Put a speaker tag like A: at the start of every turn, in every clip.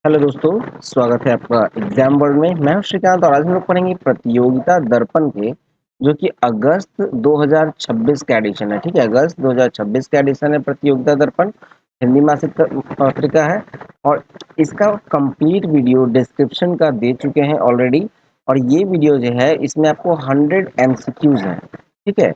A: Hello दोस्तों, स्वागत है आपका एग्जाम वर्ल्ड में। मैं हूं श्रीकांत और आज हम लोग पढ़ेंगे प्रतियोगिता दर्पण के जो कि अगस्त 2026 का एडिशन है। ठीक है, अगस्त 2026 का एडिशन है प्रतियोगिता दर्पण, हिंदी मासिक पत्रिका है। और इसका कंप्लीट वीडियो डिस्क्रिप्शन का दे चुके हैं ऑलरेडी। और ये वीडियो जो है इसमें आपको 100 एमसीक्यूज है। ठीक है,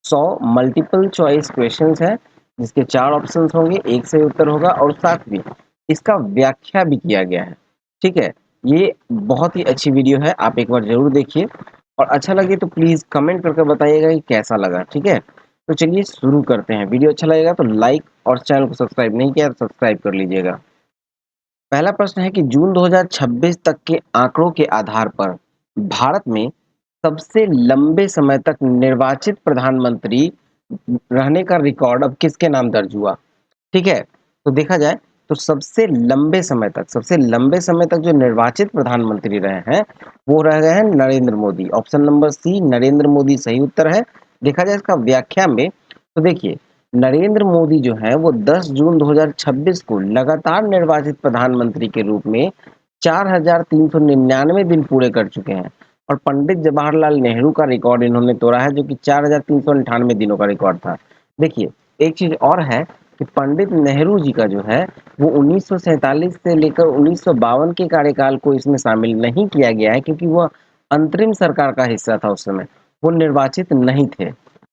A: 100 मल्टीपल चॉइस क्वेश्चंस है जिसके 4 ऑप्शंस होंगे, एक सही उत्तर होगा और साथ में इसका व्याख्या भी किया गया है। ठीक है, ये बहुत ही अच्छी वीडियो है, आप एक बार जरूर देखिए और अच्छा लगे तो प्लीज कमेंट करके बताइएगा कि कैसा लगा। ठीक है, तो चलिए शुरू करते हैं। वीडियो अच्छा लगेगा तो लाइक और चैनल को सब्सक्राइब नहीं किया तो सब्सक्राइब कर लीजिएगा। पहला प्रश्न है कि जून 2026 तक के आंकड़ों के आधार पर भारत में सबसे लंबे समय तक निर्वाचित प्रधानमंत्री रहने का रिकॉर्ड अब किसके नाम दर्ज हुआ। ठीक है, तो देखा जाए तो सबसे लंबे समय तक जो निर्वाचित प्रधानमंत्री रहे हैं वो रह गए हैं Narendra Modi. Option number C Narendra Modi सही उत्तर है। देखा जाए इसका व्याख्या में तो देखिए, नरेंद्र मोदी जो है वो 10 जून 2026 को लगातार निर्वाचित प्रधानमंत्री के रूप में 4399 दिन पूरे कर चुके हैं और पंडित जवाहरलाल नेहरू का रिकॉर्ड इन्होंने तोड़ा है जो कि 4398 दिनों का रिकॉर्ड था। देखिए, एक चीज और है कि पंडित नेहरू जी का जो है वो 1947 से लेकर 1952 के कार्यकाल को इसमें शामिल नहीं किया गया है क्योंकि वह अंतरिम सरकार का हिस्सा था उस समय, वो निर्वाचित नहीं थे।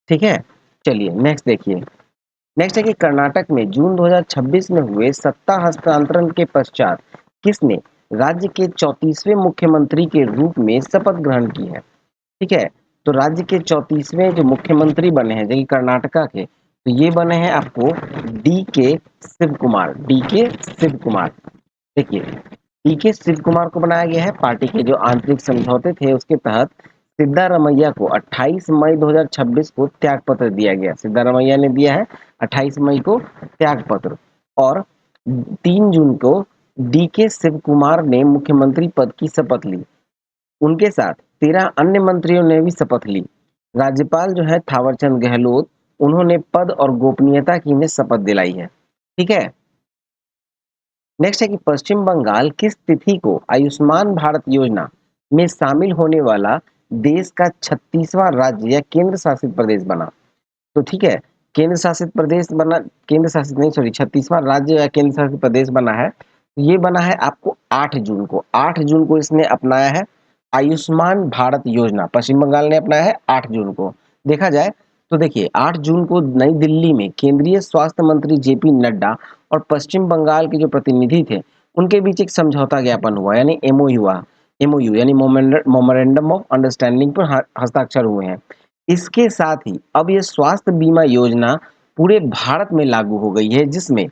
A: ठीक है, चलिए नेक्स्ट देखिए। नेक्स्ट है कि कर्नाटक में जून 2026 में हुए सत्ता हस्तांतरण के पश्चात किसने राज्य के 34वें मुख्यमंत्री के रूप में शपथ ग्रहण की है। ठीक है, तो राज्य के 34वें जो मुख्यमंत्री बने हैं जो कि कर्नाटका के, तो ये बने हैं आपको डी के शिव कुमार। डी के शिव कुमार, देखिए डी के शिव कुमार को बनाया गया है। पार्टी के जो आंतरिक समझौते थे उसके तहत सिद्धारमैया को 28 मई 2026 को त्यागपत्र दिया गया। सिद्धारमैया ने दिया है 28 मई को त्यागपत्र और 3 जून को डी के शिव कुमार ने मुख्यमंत्री पद की शपथ ली। उनके साथ 13 अन्य मंत्रियों ने भी शपथ ली। राज्यपाल जो है थावरचंद गहलोत, उन्होंने पद और गोपनीयता की इन्हें शपथ दिलाई है। ठीक है, नेक्स्ट है कि पश्चिम बंगाल किस तिथि को आयुष्मान भारत योजना में शामिल होने वाला देश का 36वां राज्य या केंद्र शासित प्रदेश बना। तो ठीक है, केंद्र शासित प्रदेश बना, केंद्र शासित नहीं सॉरी 36वां राज्य या केंद्र शासित प्रदेश बना है। ये बना है आपको 8 जून को। 8 जून को इसने अपनाया है आयुष्मान भारत योजना, पश्चिम बंगाल ने अपनाया है 8 जून को। देखा जाए तो देखिए 8 जून को नई दिल्ली में केंद्रीय स्वास्थ्य मंत्री जेपी नड्डा और पश्चिम बंगाल के जो प्रतिनिधि थे उनके बीच एक समझौता ज्ञापन हुआ यानी एमओयू हुआ। एमओयू यानी मोमेंडम ऑफ अंडरस्टैंडिंग पर हस्ताक्षर हुए हैं। इसके साथ ही अब ये स्वास्थ्य बीमा योजना पूरे भारत में लागू हो गई है जिसमें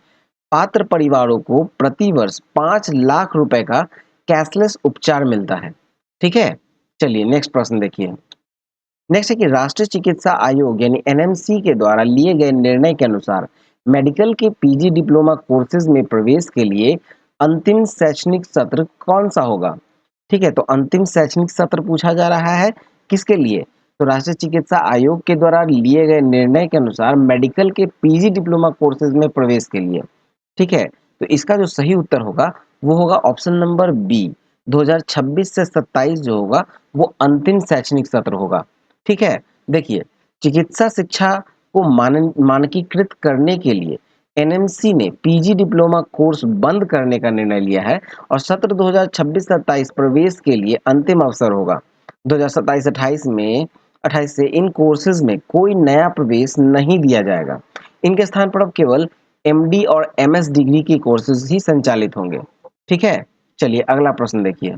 A: पात्र परिवारों को प्रति वर्ष 5 लाख रुपए का कैशलेस उपचार मिलता है। ठीक है, चलिए नेक्स्ट प्रश्न देखिए। नेक्स्ट है कि राष्ट्रीय चिकित्सा आयोग यानी एनएमसी के द्वारा लिए गए निर्णय के अनुसार मेडिकल के पीजी डिप्लोमा कोर्सेज में प्रवेश के लिए अंतिम शैक्षणिक सत्र कौन सा होगा। ठीक है, तो अंतिम शैक्षणिक सत्र पूछा जा रहा है किसके लिए, तो राष्ट्रीय चिकित्सा आयोग के द्वारा लिए गए निर्णय के अनुसार मेडिकल के पीजी डिप्लोमा कोर्सेज में प्रवेश के लिए। ठीक है, तो इसका जो सही उत्तर होगा वो होगा ऑप्शन नंबर बी, 2026 से 27 जो होगा वो अंतिम शैक्षणिक सत्र होगा। ठीक है, देखिए चिकित्सा शिक्षा को मानकीकृत करने के लिए एनएमसी ने पीजी डिप्लोमा कोर्स बंद करने का निर्णय लिया है और सत्र 2026-27 प्रवेश के लिए अंतिम अवसर होगा। 2027-28 में 28 से इन कोर्सेज में कोई नया प्रवेश नहीं दिया जाएगा। इनके स्थान पर अब केवल एमडी और एमएस डिग्री के कोर्सेज ही संचालित होंगे। ठीक है, चलिए अगला प्रश्न देखिए।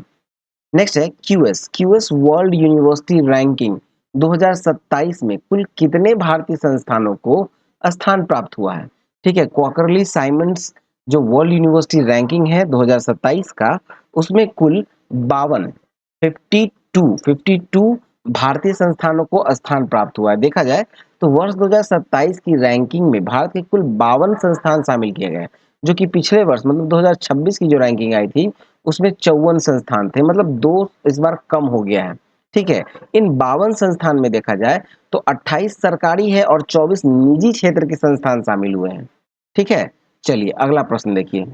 A: नेक्स्ट है QS QS world university ranking 2027 में कुल कितने भारतीय संस्थानों को स्थान प्राप्त हुआ है। ठीक है, क्वार्टरली साइमंड्स जो वर्ल्ड यूनिवर्सिटी रैंकिंग है 2027 का, उसमें कुल 52 52 भारतीय संस्थानों को स्थान प्राप्त हुआ है। देखा जाए तो वर्ष 2027 की रैंकिंग में भारत के कुल 52 संस्थान शामिल किए गए, जो कि पिछले वर्ष मतलब 2026 की जो रैंकिंग आई थी उसमें 54 संस्थान थे, मतलब 2 इस बार कम हो गया है। ठीक है, इन 52 संस्थान में देखा जाए तो 28 सरकारी है और 24 निजी क्षेत्र के संस्थान शामिल हुए हैं। ठीक है, चलिए अगला प्रश्न देखिए।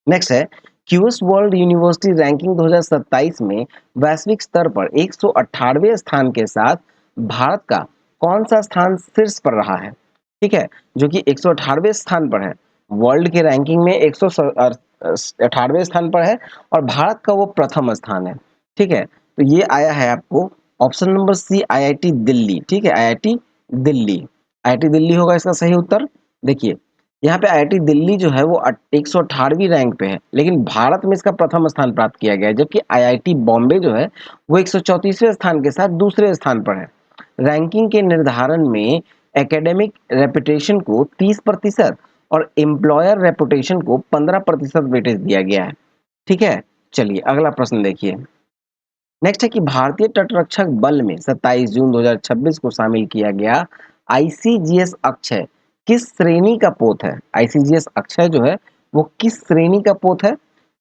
A: नेक्स्ट है क्यूएस वर्ल्ड यूनिवर्सिटी रैंकिंग 2027 में वैश्विक स्तर पर 118वें स्थान के साथ भारत का कौन सा स्थान शीर्ष पर रहा है? ठीक है, जो कि 118वें स्थान पर है। वर्ल्ड के रैंकिंग में 118वें स्थान पर है और भारत का वो प्रथम स्थान है। ठीक है, तो ये आया है आपको option number C IIT Delhi. ठीक है, आईआईटी दिल्ली। आईआईटी दिल्ली होगा इसका सही उत्तर। देखिए, यहाँ पे आईआईटी दिल्ली जो है वो 118वीं रैंक पे है, लेकिन भारत में इसका प्रथम स्थान प्राप्त किया गया है, जबकि आईआईटी बॉम्बे जो है वो 134वें स्थान के साथ दूसरे स्थान पर है। रैंकिंग के निर्धारण में एकेडमिक रेपुटेशन को 30% और एम्प्लॉयर रेपुटेशन को 15% वेटेज दिया गया है। ठीक है, चलिए अगला प्रश्न देखिए। नेक्स्ट है कि भारतीय तटरक्षक बल में 27 जून 2026 को शामिल किया गया आईसीजीएस अक्षय किस श्रेणी का पोत है? आईसीजीएस अक्षय जो है वो किस श्रेणी का पोत है?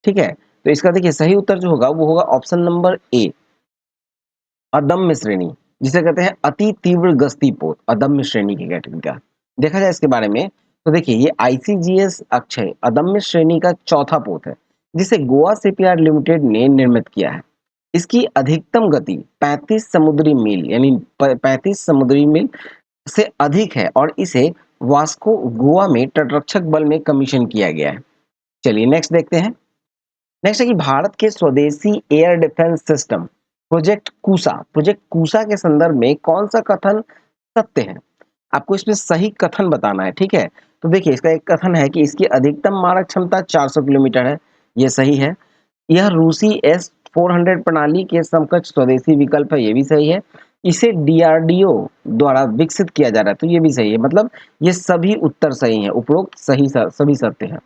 A: ठीक है, तो इसका देखिए सही उत्तर जो होगा वो होगा ऑप्शन नंबर ए, अदम्य श्रेणी, जिसे कहते हैं अति तीव्र गश्ती पोत, अदम्य श्रेणी की कैटेगरी का। देखा जाए इसके बारे में तो देखिए ये आईसीजीएस अक्षय अदम्य श्रेणी का चौथा पोत है, जिसे गोवा शिपयार्ड लिमिटेड ने निर्मित किया है। इसकी अधिकतम गति 35 समुद्री मील यानी 35 समुद्री मील से अधिक है और इसे वास्को गोवा में तटरक्षक बल में कमीशन किया गया है। चलिए नेक्स्ट देखते हैं। नेक्स्ट है कि भारत के स्वदेशी एयर डिफेंस सिस्टम प्रोजेक्ट कूसा के संदर्भ में कौन सा कथन सत्य है? आपको इसमें सही कथन बताना है। ठीक है, तो देखिए इसका एक कथन है कि इसकी अधिकतम मारक क्षमता 400 किलोमीटर है, ये सही है। यह रूसी S-400 प्रणाली के समकक्ष स्वदेशी विकल्प है, ये भी सही है। इसे डीआरडीओ द्वारा विकसित किया जा रहा है, तो ये भी सही है। मतलब ये सभी उत्तर सही हैं, उपरोक्त सही सभी सत्य हैं।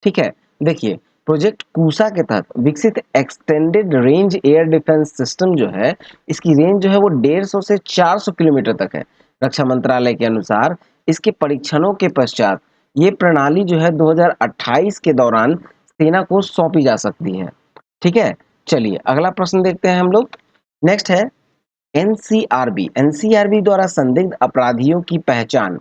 A: ठीक है, देखिए प्रोजेक्ट कूसा के तहत विकसित extended range air defence system जो है, इसकी रेंज जो है वो 150 से 400 किलोमीटर तक है। रक्षा मंत्रालय के अनुसार इसके परीक्षणों के पश्चात ये प्रणाली जो है 2028 के दौरान सेना को सौंपी जा सकती है। ठीक है, चलिए अगला प्रश्न देखते हैं हम लोग। नेक्स्ट है एनसीआरबी द्वारा संदिग्ध अपराधियों की पहचान।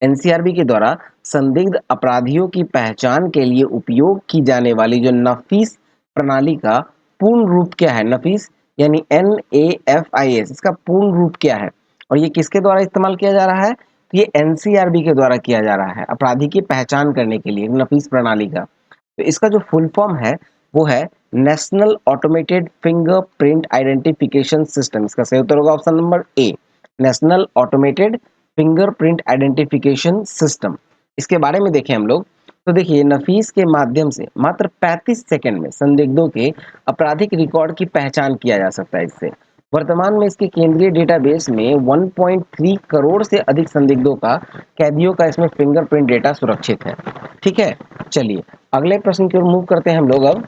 A: एनसीआरबी के द्वारा संदिग्ध अपराधियों की पहचान के लिए उपयोग की जाने वाली जो नफीस प्रणाली का पूर्ण रूप क्या है? नफीस यानी NAFIS, इसका पूर्ण रूप क्या है और ये किसके द्वारा इस्तेमाल किया जा रहा है? तो ये एनसीआरबी के द्वारा किया जा रहा है अपराधी की पहचान करने के लिए नफीस प्रणाली का। तो इसका जो फुल फॉर्म है वो है national automated fingerprint identification system. इसका सही उत्तर होगा ऑप्शन नंबर ए, national automated fingerprint identification system. इसके बारे में देखें हम लोग तो देखिए नफीस के माध्यम से मात्र 35 सेकंड में संदिग्धों के आपराधिक रिकॉर्ड की पहचान किया जा सकता है इससे। वर्तमान में इसके केंद्रीय डेटाबेस में 1.3 करोड़ से अधिक संदिग्धों का कैदियों का इसमें फिंगरप्रिंट डेटा सुरक्षित है। ठीक है, चलिए अगले प्रश्न की ओर मूव करते हैं हम लोग अब।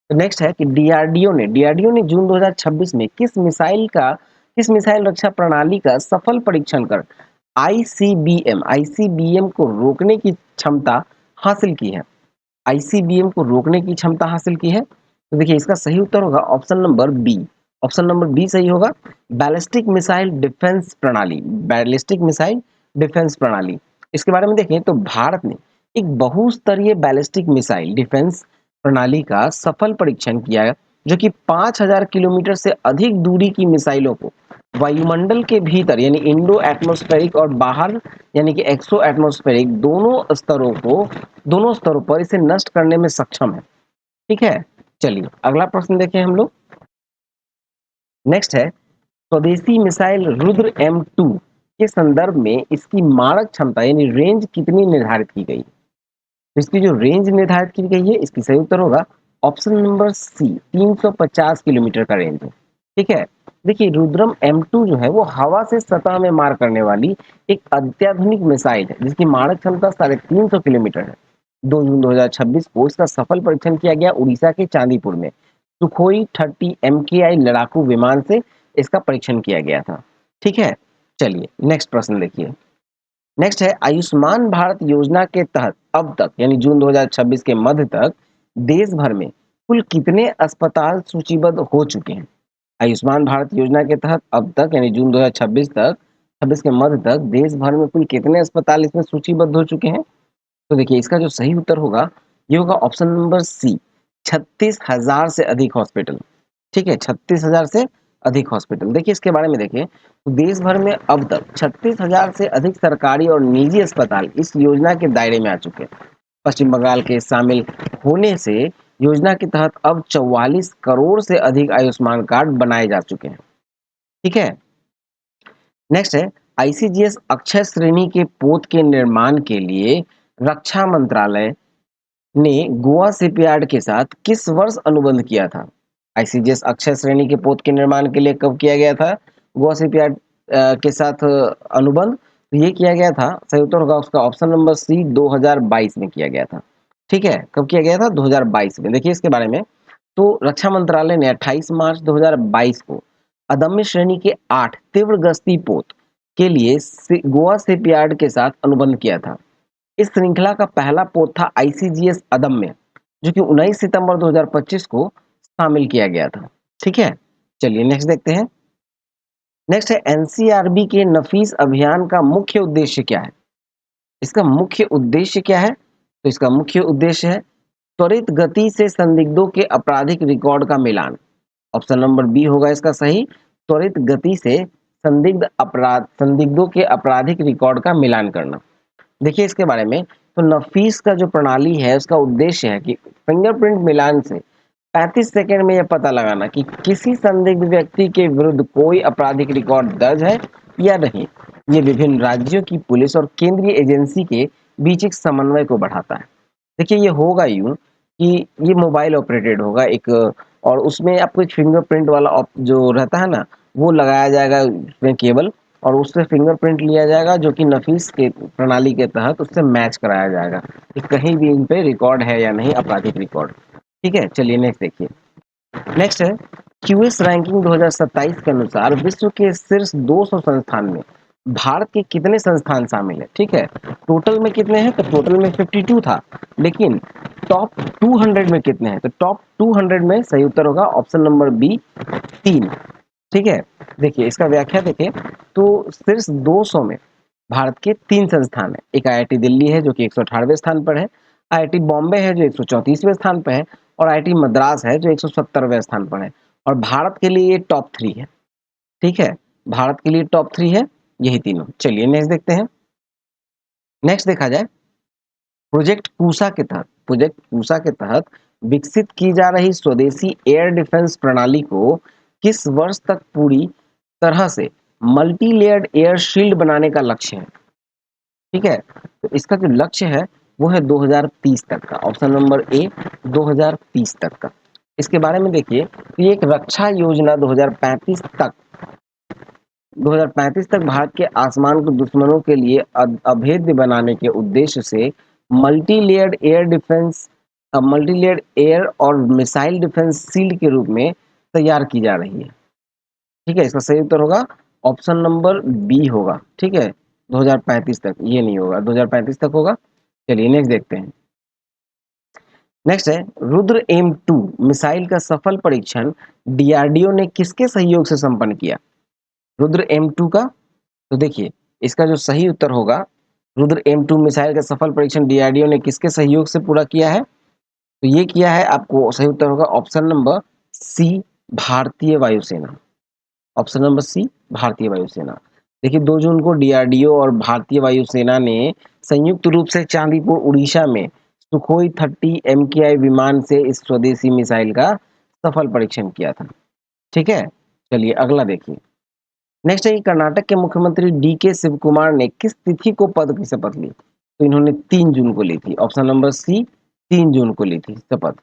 A: नेक्स्ट है कि डीआरडीओ ने जून 2026 में किस मिसाइल रक्षा प्रणाली का सफल परीक्षण कर आईसीबीएम को रोकने की क्षमता हासिल की है? आईसीबीएम को रोकने की क्षमता हासिल की है, तो देखिए इसका सही उत्तर होगा option number B. Option number B सही होगा, बैलिस्टिक मिसाइल डिफेंस प्रणाली। बैलिस्टिक मिसाइल डिफेंस प्रणाली, इसके बारे में देखें तो भारत ने एक बहुस्तरीय बैलिस्टिक मिसाइल डिफेंस प्रणाली का सफल परीक्षण किया है, जो कि 5000 किलोमीटर से अधिक दूरी की मिसाइलों को वायुमंडल के भीतर यानी इंडो एटमॉस्फेरिक और बाहर यानी कि एक्सो एटमॉस्फेरिक दोनों स्तरों पर इसे नष्ट करने में सक्षम है। ठीक है, चलिए अगला प्रश्न देखें हम लोग। नेक्स्ट है स्वदेशी मिसाइल रुद्र M2 के संदर्भ में इसकी मारक क्षमता यानी रेंज कितनी निर्धारित की गई? तो इसकी जो रेंज निर्धारित की गई है इसकी सही उत्तर होगा ऑप्शन नंबर सी, 350 किलोमीटर का रेंज है। ठीक है, देखिए रुद्रम M2 जो है वो हवा से सतह में मार करने वाली एक अत्याधुनिक मिसाइल है जिसकी मारक क्षमता 350 किलोमीटर है। 2 जून 2026 को इसका सफल परीक्षण किया गया उड़ीसा के चांदीपुर में। सुखोई 30 MKI लड़ाकू विमान से इसका परीक्षण किया गया था। ठीक है, चलिए नेक्स्ट प्रश्न देखिए। नेक्स्ट है आयुष्मान भारत योजना के तहत अब तक यानी जून 2026 के मध्य तक देश भर में कुल कितने अस्पताल सूचीबद्ध हो चुके हैं? आयुष्मान भारत योजना के तहत अब तक यानी जून 2026 तक 26 के मध्य तक देश भर में कुल कितने अस्पताल इसमें सूचीबद्ध हो चुके हैं? तो देखिए इसका जो सही उत्तर होगा ये होगा ऑप्शन नंबर सी, 36,000 से अधिक हॉस्पिटल, ठीक है, 36,000 से अधिक हॉस्पिटल। देखिए इसके बारे में देखिए, तो देश भर में अब तक 36,000 से अधिक सरकारी और निजी अस्पताल इस योजना के दायरे में आ चुके हैं। पश्चिम बंगाल के शामिल होने से योजना के तहत अब 44 करोड़ से अधिक आयुष्मान कार्ड बनाए जा चुके हैं। ठीक है, नेक्स्ट है आईसीजीएस अक्षय श्रेणी के पोत के निर्माण के लिए रक्षा मंत्रालय ने गोवा शिपयार्ड के साथ किस वर्ष अनुबंध किया था? आईसीजीएस अक्षय श्रेणी के पोत के निर्माण के लिए कब किया गया था गोवा शिपयार्ड के साथ अनुबंध? तो ये किया गया था, सही उत्तर होगा उसका ऑप्शन नंबर सी, 2022 में किया गया था। ठीक है, कब किया गया था? 2022 में। देखिए इसके बारे में, तो रक्षा मंत्रालय ने 28 मार्च 2022 को अदम्य श्रेणी के 8 तीव्र गश्ती पोत के लिए गोवा शिपयार्ड के साथ अनुबंध किया था। इस श्रृंखला का पहला पोत था आईसीजीएस अदम्य, जो कि 19 सितंबर 2025 को शामिल किया गया था। ठीक है, चलिए नेक्स्ट देखते हैं। नेक्स्ट है एनसीआरबी के नफीस अभियान का मुख्य उद्देश्य क्या है? इसका मुख्य उद्देश्य क्या है? तो इसका मुख्य उद्देश्य है त्वरित गति से संदिग्धों के आपराधिक रिकॉर्ड का मिलान। ऑप्शन नंबर बी होगा इसका सही, त्वरित गति से संदिग्धों के आपराधिक रिकॉर्ड का मिलान करना। देखिए इसके बारे में, तो नफीस का जो प्रणाली है उसका उद्देश्य है कि फिंगरप्रिंट मिलान से 35 सेकंड में यह पता लगाना कि किसी संदिग्ध व्यक्ति के विरुद्ध कोई आपराधिक रिकॉर्ड दर्ज है या नहीं। ये विभिन्न राज्यों की पुलिस और केंद्रीय एजेंसी के बीच एक समन्वय को बढ़ाता है। देखिए ये होगा यूं कि ये मोबाइल ऑपरेटेड होगा एक, और उसमें आपको एक फिंगरप्रिंट वाला जो रहता है ना, वो लगाया जाएगा उसमें केबल, और उससे फिंगरप्रिंट लिया जाएगा जो कि नफीस के प्रणाली के तहत उससे मैच कराया जाएगा कि कहीं भी इन पे रिकॉर्ड है या नहीं आपराधिक रिकॉर्ड। ठीक है, चलिए नेक्स्ट देखिए। नेक्स्ट है क्यूएस रैंकिंग 2027 के अनुसार विश्व के शीर्ष 200 संस्थान में भारत के कितने संस्थान शामिल है? ठीक है, टोटल में कितने हैं? तो टोटल में 52 था, लेकिन टॉप 200 में कितने हैं? तो टॉप 200 में सही उत्तर होगा ऑप्शन नंबर बी, 3। ठीक है, देखिए इसका व्याख्या देखिए, तो शीर्ष 200 में भारत के 3 संस्थान है। एक आईआईटी दिल्ली है जो कि 118वें स्थान पर है, आईआईटी बॉम्बे है जो 134वें स्थान पर है, और आईआईटी मद्रास है जो 170वें स्थान पर है। और भारत के लिए ये टॉप 3 है। ठीक है, भारत के लिए टॉप 3 है यही तीनों। चलिए नेक्स्ट देखते हैं। नेक्स्ट देखा जाए प्रोजेक्ट पूसा के तहत विकसित की जा रही स्वदेशी एयर डिफेंस प्रणाली को किस वर्ष तक पूरी तरह से मल्टी लेयर्ड एयर शील्ड बनाने का लक्ष्य है? ठीक है, तो इसका जो लक्ष्य है वो है 2030 तक का, ऑप्शन नंबर ए 2030 तक का। इसके बारे में देखिए, तो ये एक रक्षा योजना 2035 तक भारत के आसमान को दुश्मनों के लिए अभेद्य बनाने के उद्देश्य से मल्टी लेयर्ड एयर और मिसाइल डिफेंस शील्ड के रूप में तैयार की जा रही है। ठीक है, इसका सही उत्तर होगा ऑप्शन नंबर बी होगा। ठीक है, 2035 तक, ये नहीं होगा, 2035 तक होगा। चलिए नेक्स्ट देखते हैं। नेक्स्ट है रुद्र M2 मिसाइल का सफल परीक्षण डीआरडीओ ने किसके सहयोग से संपन्न किया? रुद्र M2 का, तो देखिए इसका जो सही उत्तर होगा, रुद्र M2 मिसाइल का सफल परीक्षण डीआरडीओ ने किसके सहयोग से पूरा किया है? तो ये किया है, आपको सही उत्तर होगा ऑप्शन नंबर सी, भारतीय वायुसेना। ऑप्शन नंबर सी, भारतीय वायुसेना। देखिए 2 जून को डीआरडीओ और भारतीय वायुसेना ने संयुक्त रूप से चांदीपुर उड़ीसा में सुखोई 30 MKI विमान से इस स्वदेशी मिसाइल का सफल परीक्षण किया था। ठीक है, चलिए अगला देखिए। नेक्स्ट है कर्नाटक के मुख्यमंत्री डीके शिव कुमार ने किस तिथि को पद की शपथ ली? तो इन्होंने 3 जून को ली थी, ऑप्शन नंबर सी, 3 जून को ली थी शपथ।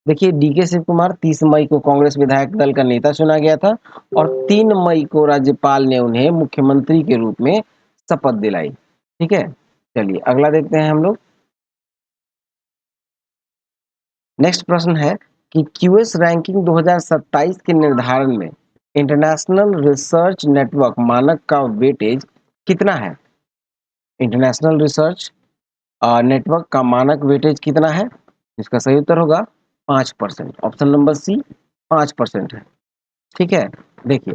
A: देखिए डीके शिव कुमार 30 मई को कांग्रेस विधायक दल का नेता चुना गया था, और 3 मई को राज्यपाल ने उन्हें मुख्यमंत्री के रूप में शपथ दिलाई। ठीक है, चलिए अगला देखते हैं हम लोग। नेक्स्ट प्रश्न है कि क्यूएस रैंकिंग 2027 के निर्धारण में इंटरनेशनल रिसर्च नेटवर्क मानक का वेटेज कितना है? इंटरनेशनल रिसर्च नेटवर्क का मानक वेटेज कितना है? इसका सही उत्तर होगा 5%, ऑप्शन नंबर सी 5% है। ठीक है, देखिए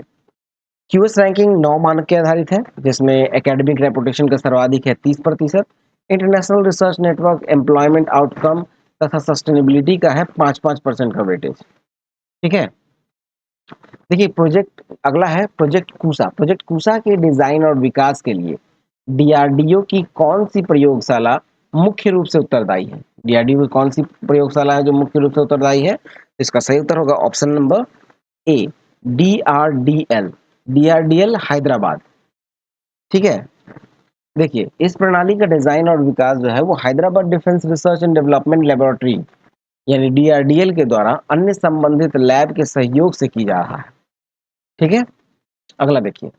A: क्यूएस रैंकिंग 9 मानक के आधारित है, जिसमें एकेडमिक रेपुटेशन का सर्वाधिक है 30%, international research network employment outcome तथा सस्टेनेबिलिटी का है 5-5% का वेटेज। ठीक है, देखिए प्रोजेक्ट अगला है प्रोजेक्ट कूसा। प्रोजेक्ट कूसा के डिजाइन और विकास के लिए डीआरडीओ की कौन सी प्रयोगशाला मुख्य रूप से उत्तरदायी है? डीआरडीओ की कौन सी प्रयोगशाला है जो मुख्य रूप से उत्तरदायी है? इसका सही उत्तर होगा ऑप्शन नंबर ए, डीआरडीएल, डीआरडीएल हैदराबाद। ठीक है, देखिए इस प्रणाली का डिजाइन और विकास जो है वो Hyderabad defence research and development laboratory यानी डीआरडीएल के द्वारा अन्य संबंधित लैब के सहयोग से की जा रहा है। ठीक है, अगला देखिए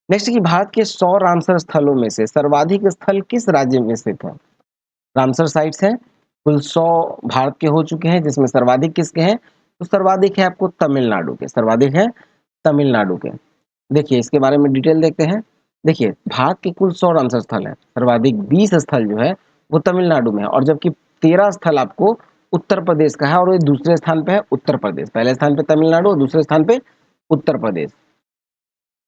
A: नेक्स्ट की भारत के 100 रामसर स्थलों में से सर्वाधिक स्थल किस राज्य में स्थित है? रामसर साइट्स हैं कुल 100 भारत के हो चुके हैं, जिसमें सर्वाधिक किसके हैं? तो सर्वाधिक है आपको तमिलनाडु के, सर्वाधिक है तमिलनाडु के। देखिए इसके बारे में डिटेल देखते हैं। देखिए भारत के कुल 100 रामसर स्थल है, सर्वाधिक 20 स्थल जो है वो तमिलनाडु में है, और जबकि 13 स्थल आपको उत्तर प्रदेश का है, और ये दूसरे स्थान पे है उत्तर प्रदेश। पहले स्थान पे तमिलनाडु और दूसरे स्थान पे उत्तर प्रदेश।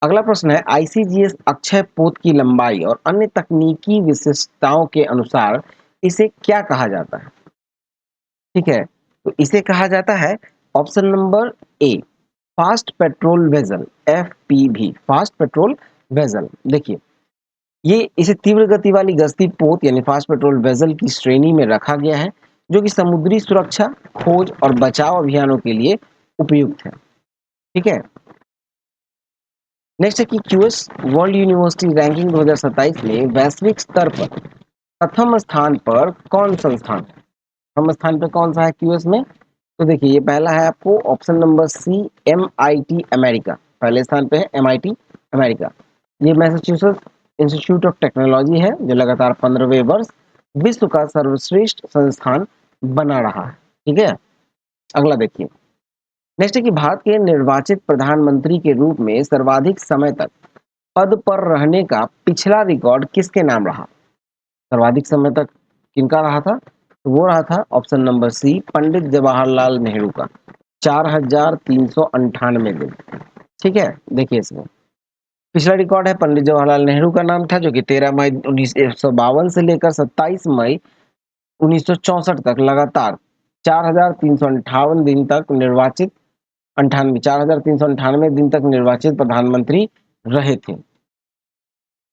A: अगला प्रश्न है आईसीजीएस अक्षय पोत की लंबाई और अन्य तकनीकी विशिष्टताओं के अनुसार इसे क्या कहा जाता है? ठीक है, तो इसे कहा जाता है ऑप्शन नंबर ए, fast patrol vessel, FPV, fast patrol vessel. देखिए ये इसे तीव्र गति वाली गश्ती पोत यानी फास्ट पेट्रोल वेसल की श्रेणी में रखा गया है, जो कि समुद्री सुरक्षा, खोज और बचाव अभियानों के लिए उपयुक्त है। ठीक है, नेक्स्ट है कि क्यूएस वर्ल्ड यूनिवर्सिटी रैंकिंग 2027 में वैश्विक स्तर पर प्रथम स्थान पर कौन संस्थान है? प्रथम स्थान पर कौन सा है क्यूएस में? तो देखिए ये पहला है आपको option number C, MIT America. पहले स्थान पे है एमआईटी अमेरिका। ये मैसाचुसेट्स इंस्टीट्यूट ऑफ टेक्नोलॉजी है जो लगातार 15वें वर्ष विश्व का सर्वश्रेष्ठ संस्थान बना रहा है। ठीक है, अगला देखिए नेक्स्ट है कि भारत के निर्वाचित प्रधानमंत्री के रूप में सर्वाधिक समय तक पद पर रहने का पिछला रिकॉर्ड किसके नाम रहा? सर्वाधिक समय तक किनका रहा था? तो वो रहा था ऑप्शन नंबर सी, पंडित जवाहरलाल नेहरू का, 4,398 दिन। ठीक है, देखिए इसमें पिछला रिकॉर्ड है पंडित जवाहरलाल नेहरू का नाम था, जो कि 13 मई 1952 से लेकर 27 मई 1964 तक लगातार 4,358 दिन तक निर्वाचित 4,398 दिन तक निर्वाचित प्रधानमंत्री रहे थे।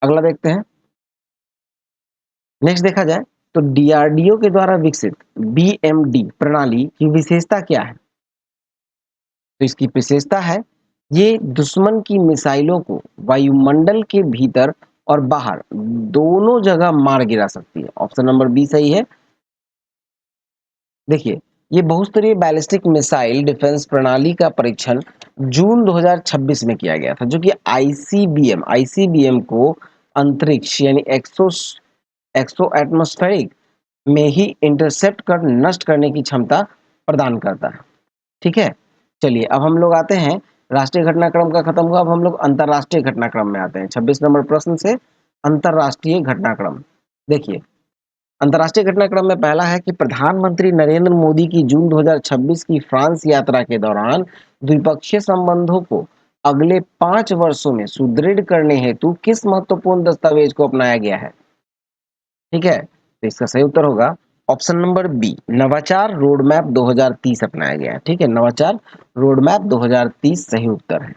A: अगला देखते हैं। नेक्स्ट देखा जाए तो डीआरडीओ के द्वारा विकसित बीएमडी प्रणाली की विशेषता क्या है? तो इसकी विशेषता है ये दुश्मन की मिसाइलों को वायुमंडल के भीतर और बाहर दोनों जगह मार गिरा सकती है। ऑप्शन नंबर बी सही है। देखिए ये बहुस्तरीय बैलिस्टिक मिसाइल डिफेंस प्रणाली का परीक्षण जून 2026 में किया गया था, जो कि आईसीबीएम को अंतरिक्ष यानी एक्सो एटमॉस्फेरिक में ही इंटरसेप्ट कर नष्ट करने की क्षमता प्रदान करता है। ठीक है, चलिए अब हम लोग आते हैं, राष्ट्रीय घटनाक्रम का खत्म हुआ, अब हम लोग अंतरराष्ट्रीय घटनाक्रम में आते हैं। 26 नंबर प्रश्न से अंतरराष्ट्रीय घटनाक्रम। देखिए अंतर्राष्ट्रीय घटनाक्रम में पहला है कि प्रधानमंत्री नरेंद्र मोदी की जून 2026 की फ्रांस यात्रा के दौरान द्विपक्षीय संबंधों को अगले 5 वर्षों में सुदृढ़ करने हेतु किस महत्वपूर्ण दस्तावेज को अपनाया गया है? ठीक है, तो इसका सही उत्तर होगा ऑप्शन नंबर बी, नवाचार रोड मैप 2030 अपनाया गया है। ठीक है, नवाचार रोड मैप 2030 सही उत्तर है।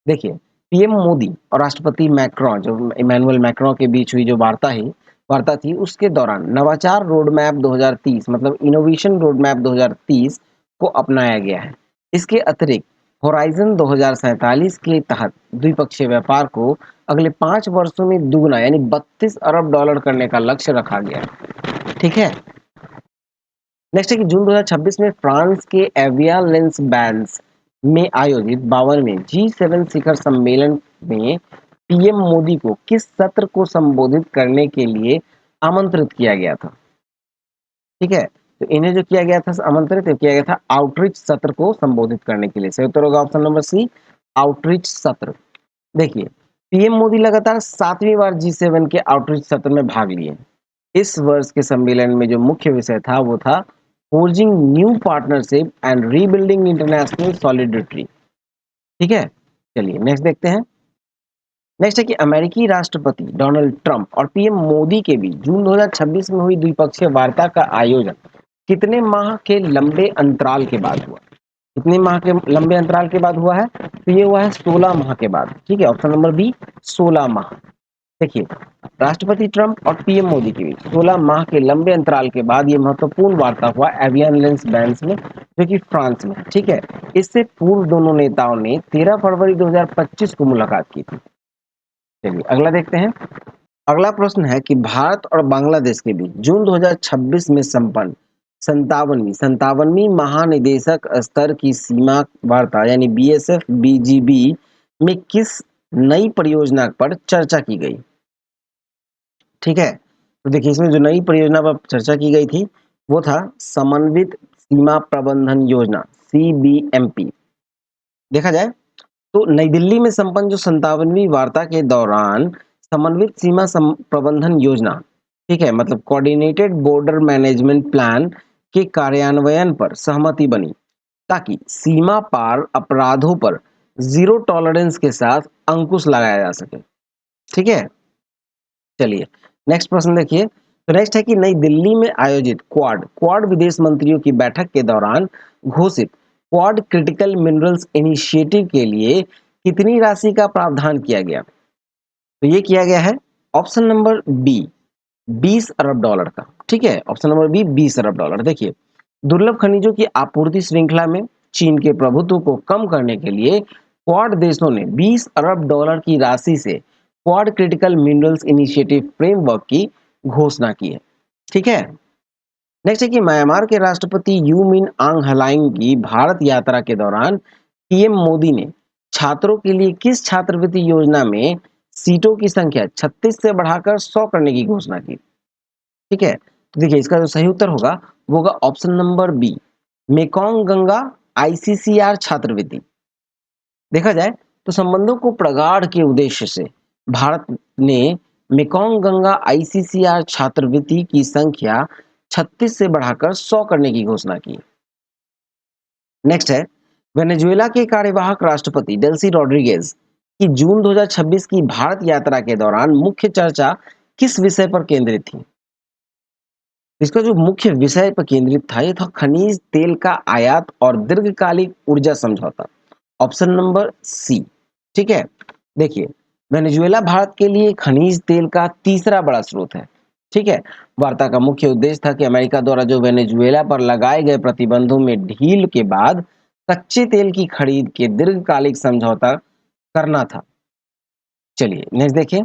A: देखिए पीएम मोदी और राष्ट्रपति मैक्रोन, जो इमैनुअल मैक्रोन के बीच हुई जो वार्ता थी, उसके दौरान नवाचार रोड मैप 2030 मतलब इनोवेशन रोड मैप 2030 को अपनाया गया है। इसके अतिरिक्त होराइजन 2047 के तहत द्विपक्षीय व्यापार को अगले 5 वर्षों में दुगना यानी 32 अरब डॉलर करने का लक्ष्य रखा गया है। ठीक है, नेक्स्ट है कि जून 2026 में फ्रांस के एवियालेंस बैंस में आयोजित 52वें G7 शिखर सम्मेलन में पीएम मोदी को किस सत्र को संबोधित करने के लिए आमंत्रित किया गया था? ठीक है, तो इन्हें जो किया गया था आमंत्रित किया गया था आउटरीच सत्र को संबोधित करने के लिए। सही उत्तर होगा ऑप्शन नंबर सी, आउटरीच सत्र। देखिए पीएम मोदी लगातार 7वीं बार G7 के आउटरीच सत्र में भाग लिए। इस वर्ष के सम्मेलन में जो मुख्य विषय था वो था forging new partnership and rebuilding international solidity. ठीक है, चलिए नेक्स्ट देखते हैं। नेक्स्ट है कि अमेरिकी राष्ट्रपति डोनाल्ड ट्रंप और पीएम मोदी के बीच जून 2026 में हुई द्विपक्षीय वार्ता का आयोजन कितने माह के लंबे अंतराल के बाद हुआ? कितने माह के लंबे अंतराल के बाद हुआ है? तो ये हुआ है 16 माह के बाद। ठीक है, ऑप्शन नंबर बी 16 माह। देखिए, राष्ट्रपति ट्रंप और पीएम मोदी के बीच 16 माह के लंबे अंतराल के बाद ये महत्वपूर्ण वार्ता हुआ एवियन बैंस में, जो कि फ्रांस में। ठीक है, इससे पूर्व दोनों नेताओं ने 13 फरवरी 2025 को मुलाकात की थी। चलिए अगला देखते हैं। अगला प्रश्न है कि भारत और बांग्लादेश के बीच जून 2026 में संपन्न 57वीं महानिदेशक स्तर की सीमा वार्ता यानी बीएसएफ बीजीबी में किस नई परियोजना पर चर्चा की गई? ठीक है, तो देखिए इसमें जो नई परियोजना पर चर्चा की गई थी वो था समन्वित सीमा प्रबंधन योजना, सीबीएमपी। देखा जाए तो नई दिल्ली में संपन्न जो 57वीं वार्ता के दौरान समन्वित सीमा प्रबंधन योजना, ठीक है, मतलब कोऑर्डिनेटेड बॉर्डर मैनेजमेंट प्लान के कार्यान्वयन पर सहमति बनी, ताकि सीमा पार अपराधों पर जीरो टॉलरेंस के साथ अंकुश लगाया जा सके। ठीक है, चलिए नेक्स्ट प्रश्न देखिए। तो नेक्स्ट है कि नई दिल्ली में आयोजित क्वाड विदेश मंत्रियों की बैठक के दौरान घोषित क्वाड क्रिटिकल मिनरल्स इनिशिएटिव के लिए कितनी राशि का प्रावधान किया गया? तो ये किया गया है ऑप्शन नंबर बी 20 अरब डॉलर का। ठीक है, ऑप्शन नंबर बी 20 अरब डॉलर। देखिए, दुर्लभ खनिजों की आपूर्ति श्रृंखला में चीन के प्रभुत्व को कम करने के लिए क्वाड देशों ने 20 अरब डॉलर की राशि से quad critical minerals initiative framework की घोषणा की है। ठीक है, नेक्स्ट है कि म्यांमार के राष्ट्रपति यू मिन आंग हलाइंग की भारत यात्रा के दौरान पीएम मोदी ने छात्रों के लिए किस छात्रवृत्ति योजना में सीटों की संख्या 36 से बढ़ाकर 100 करने की घोषणा की? ठीक है, तो देखिए इसका जो सही उत्तर होगा वो होगा option number B Mekong Ganga ICCR छात्रवृत्ति। देखा जाए तो संबंधों को प्रगाढ़ के उद्देश्य से भारत ने मेकोंग गंगा आईसीसीआर छात्रवृत्ति की संख्या 36 से बढ़ाकर 100 करने की घोषणा की। नेक्स्ट है, वेनेजुएला के कार्यवाहक राष्ट्रपति डेल्सी रॉड्रिगेज की जून 2026 की भारत यात्रा के दौरान मुख्य चर्चा किस विषय पर केंद्रित थी? इसका जो मुख्य विषय पर केंद्रित था ये था खनिज तेल का आयात और दीर्घकालिक ऊर्जा समझौता, ऑप्शन नंबर सी। ठीक है, देखिए वेनेजुएला भारत के लिए खनिज तेल का तीसरा बड़ा स्रोत है। ठीक है, वार्ता का मुख्य उद्देश्य था कि अमेरिका द्वारा जो वेनेजुएला पर लगाए गए प्रतिबंधों में ढील के बाद कच्चे तेल की खरीद के दीर्घकालिक समझौता करना था। चलिए नेक्स्ट देखिए।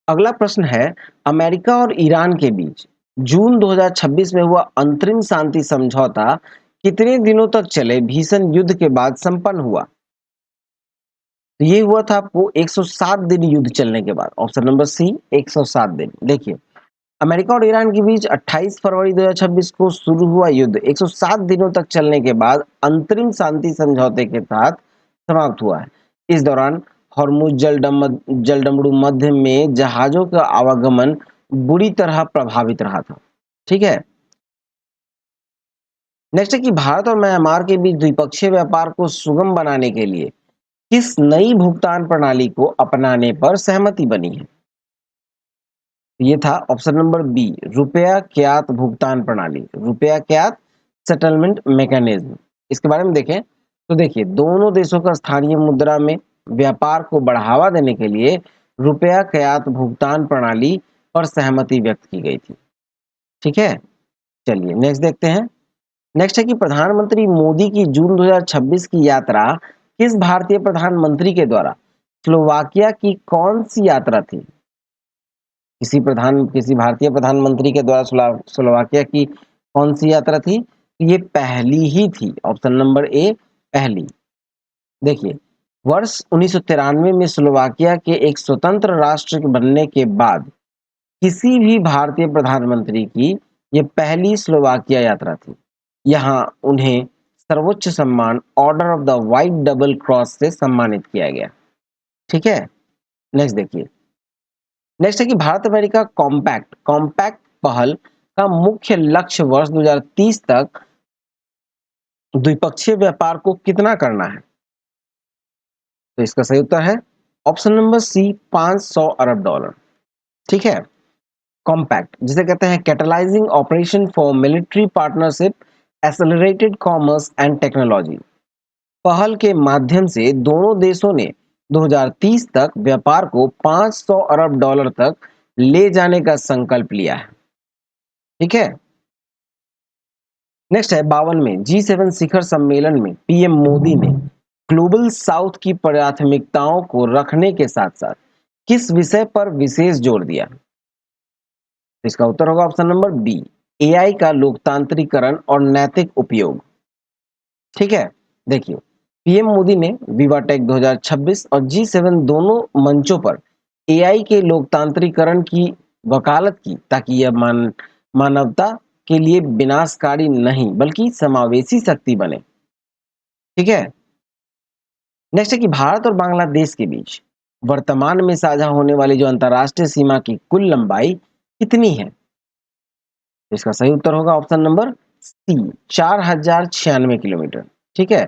A: अगला प्रश्न है, अमेरिका और ईरान के बीच जून 2026 में हुआ अंतरिम शांति समझौता कितने दिनों तक चले भीषण युद्ध के बाद संपन्न हुआ? तो ये हुआ था आपको 107 दिन युद्ध चलने के बाद, ऑप्शन नंबर सी 107 दिन। देखिए, अमेरिका और ईरान के बीच 28 फरवरी 2026 को शुरू हुआ युद्ध 107 दिनों तक चलने के बाद अंतरिम शांति समझौते के साथ समाप्त हुआ है। इस दौरान हॉर्मुज जलडमरू मध्य में जहाजों का आवागमन बुरी तरह प्रभावित रहा था। ठीक है, नेक्स्ट है कि भारत और म्यांमार के बीच द्विपक्षीय व्यापार को सुगम बनाने के लिए किस नई भुगतान प्रणाली को अपनाने पर सहमति बनी है? ये था ऑप्शन नंबर बी रुपया क्यात भुगतान प्रणाली, रुपया क्यात सेटलमेंट मैकेनिज्म। इसके बारे में देखें तो देखिए दोनों देशों का स्थानीय मुद्रा में व्यापार को बढ़ावा देने के लिए रुपया क्यात भुगतान प्रणाली पर सहमति व्यक्त की गई थी। ठीक है, चलिए नेक्स्ट देखते हैं। नेक्स्ट है कि प्रधानमंत्री मोदी की जून 2026 की यात्रा किस भारतीय प्रधानमंत्री के द्वारा स्लोवाकिया की कौन सी यात्रा थी? किसी भारतीय प्रधानमंत्री के द्वारा स्लोवाकिया की कौन सी यात्रा थी? ये पहली ही थी, ऑप्शन नंबर ए पहली। देखिए, वर्ष 1993 में स्लोवाकिया के एक स्वतंत्र राष्ट्र के बनने के बाद किसी भी भारतीय प्रधानमंत्री की ये पहली स्लोवाकिया यात्रा थी। यहाँ उन्हें सर्वोच्च सम्मान order of the white double cross से सम्मानित किया गया। ठीक है, नेक्स्ट देखिए। नेक्स्ट है कि भारत अमेरिका कॉम्पैक्ट पहल का मुख्य लक्ष्य वर्ष 2030 तक द्विपक्षीय व्यापार को कितना करना है? तो इसका सही उत्तर है ऑप्शन नंबर सी 500 अरब डॉलर। ठीक है, कॉम्पैक्ट जिसे कहते हैं catalysing operation for military partnership accelerated commerce and technology पहल के माध्यम से दोनों देशों ने 2030 तक व्यापार को 500 अरब डॉलर तक ले जाने का संकल्प लिया है। ठीक है। नेक्स्ट है 52 में G7 शिखर सम्मेलन में पीएम मोदी ने ग्लोबल साउथ की प्राथमिकताओं को रखने के साथ साथ किस विषय पर विशेष जोर दिया? इसका उत्तर होगा ऑप्शन नंबर बी, एआई का लोकतांत्रिकरण और नैतिक उपयोग। ठीक है। देखिए, पीएम मोदी ने विवाटेक 2026 और G7 दोनों मंचों पर एआई के लोकतांत्रिकरण की वकालत की ताकि यह मानवता के लिए विनाशकारी नहीं बल्कि समावेशी शक्ति बने। ठीक है। नेक्स्ट है कि भारत और बांग्लादेश के बीच वर्तमान में साझा होने वाली जो अंतरराष्ट्रीय सीमा की कुल लंबाई कितनी है? इसका सही उत्तर होगा ऑप्शन नंबर सी, 4096 किलोमीटर। ठीक है,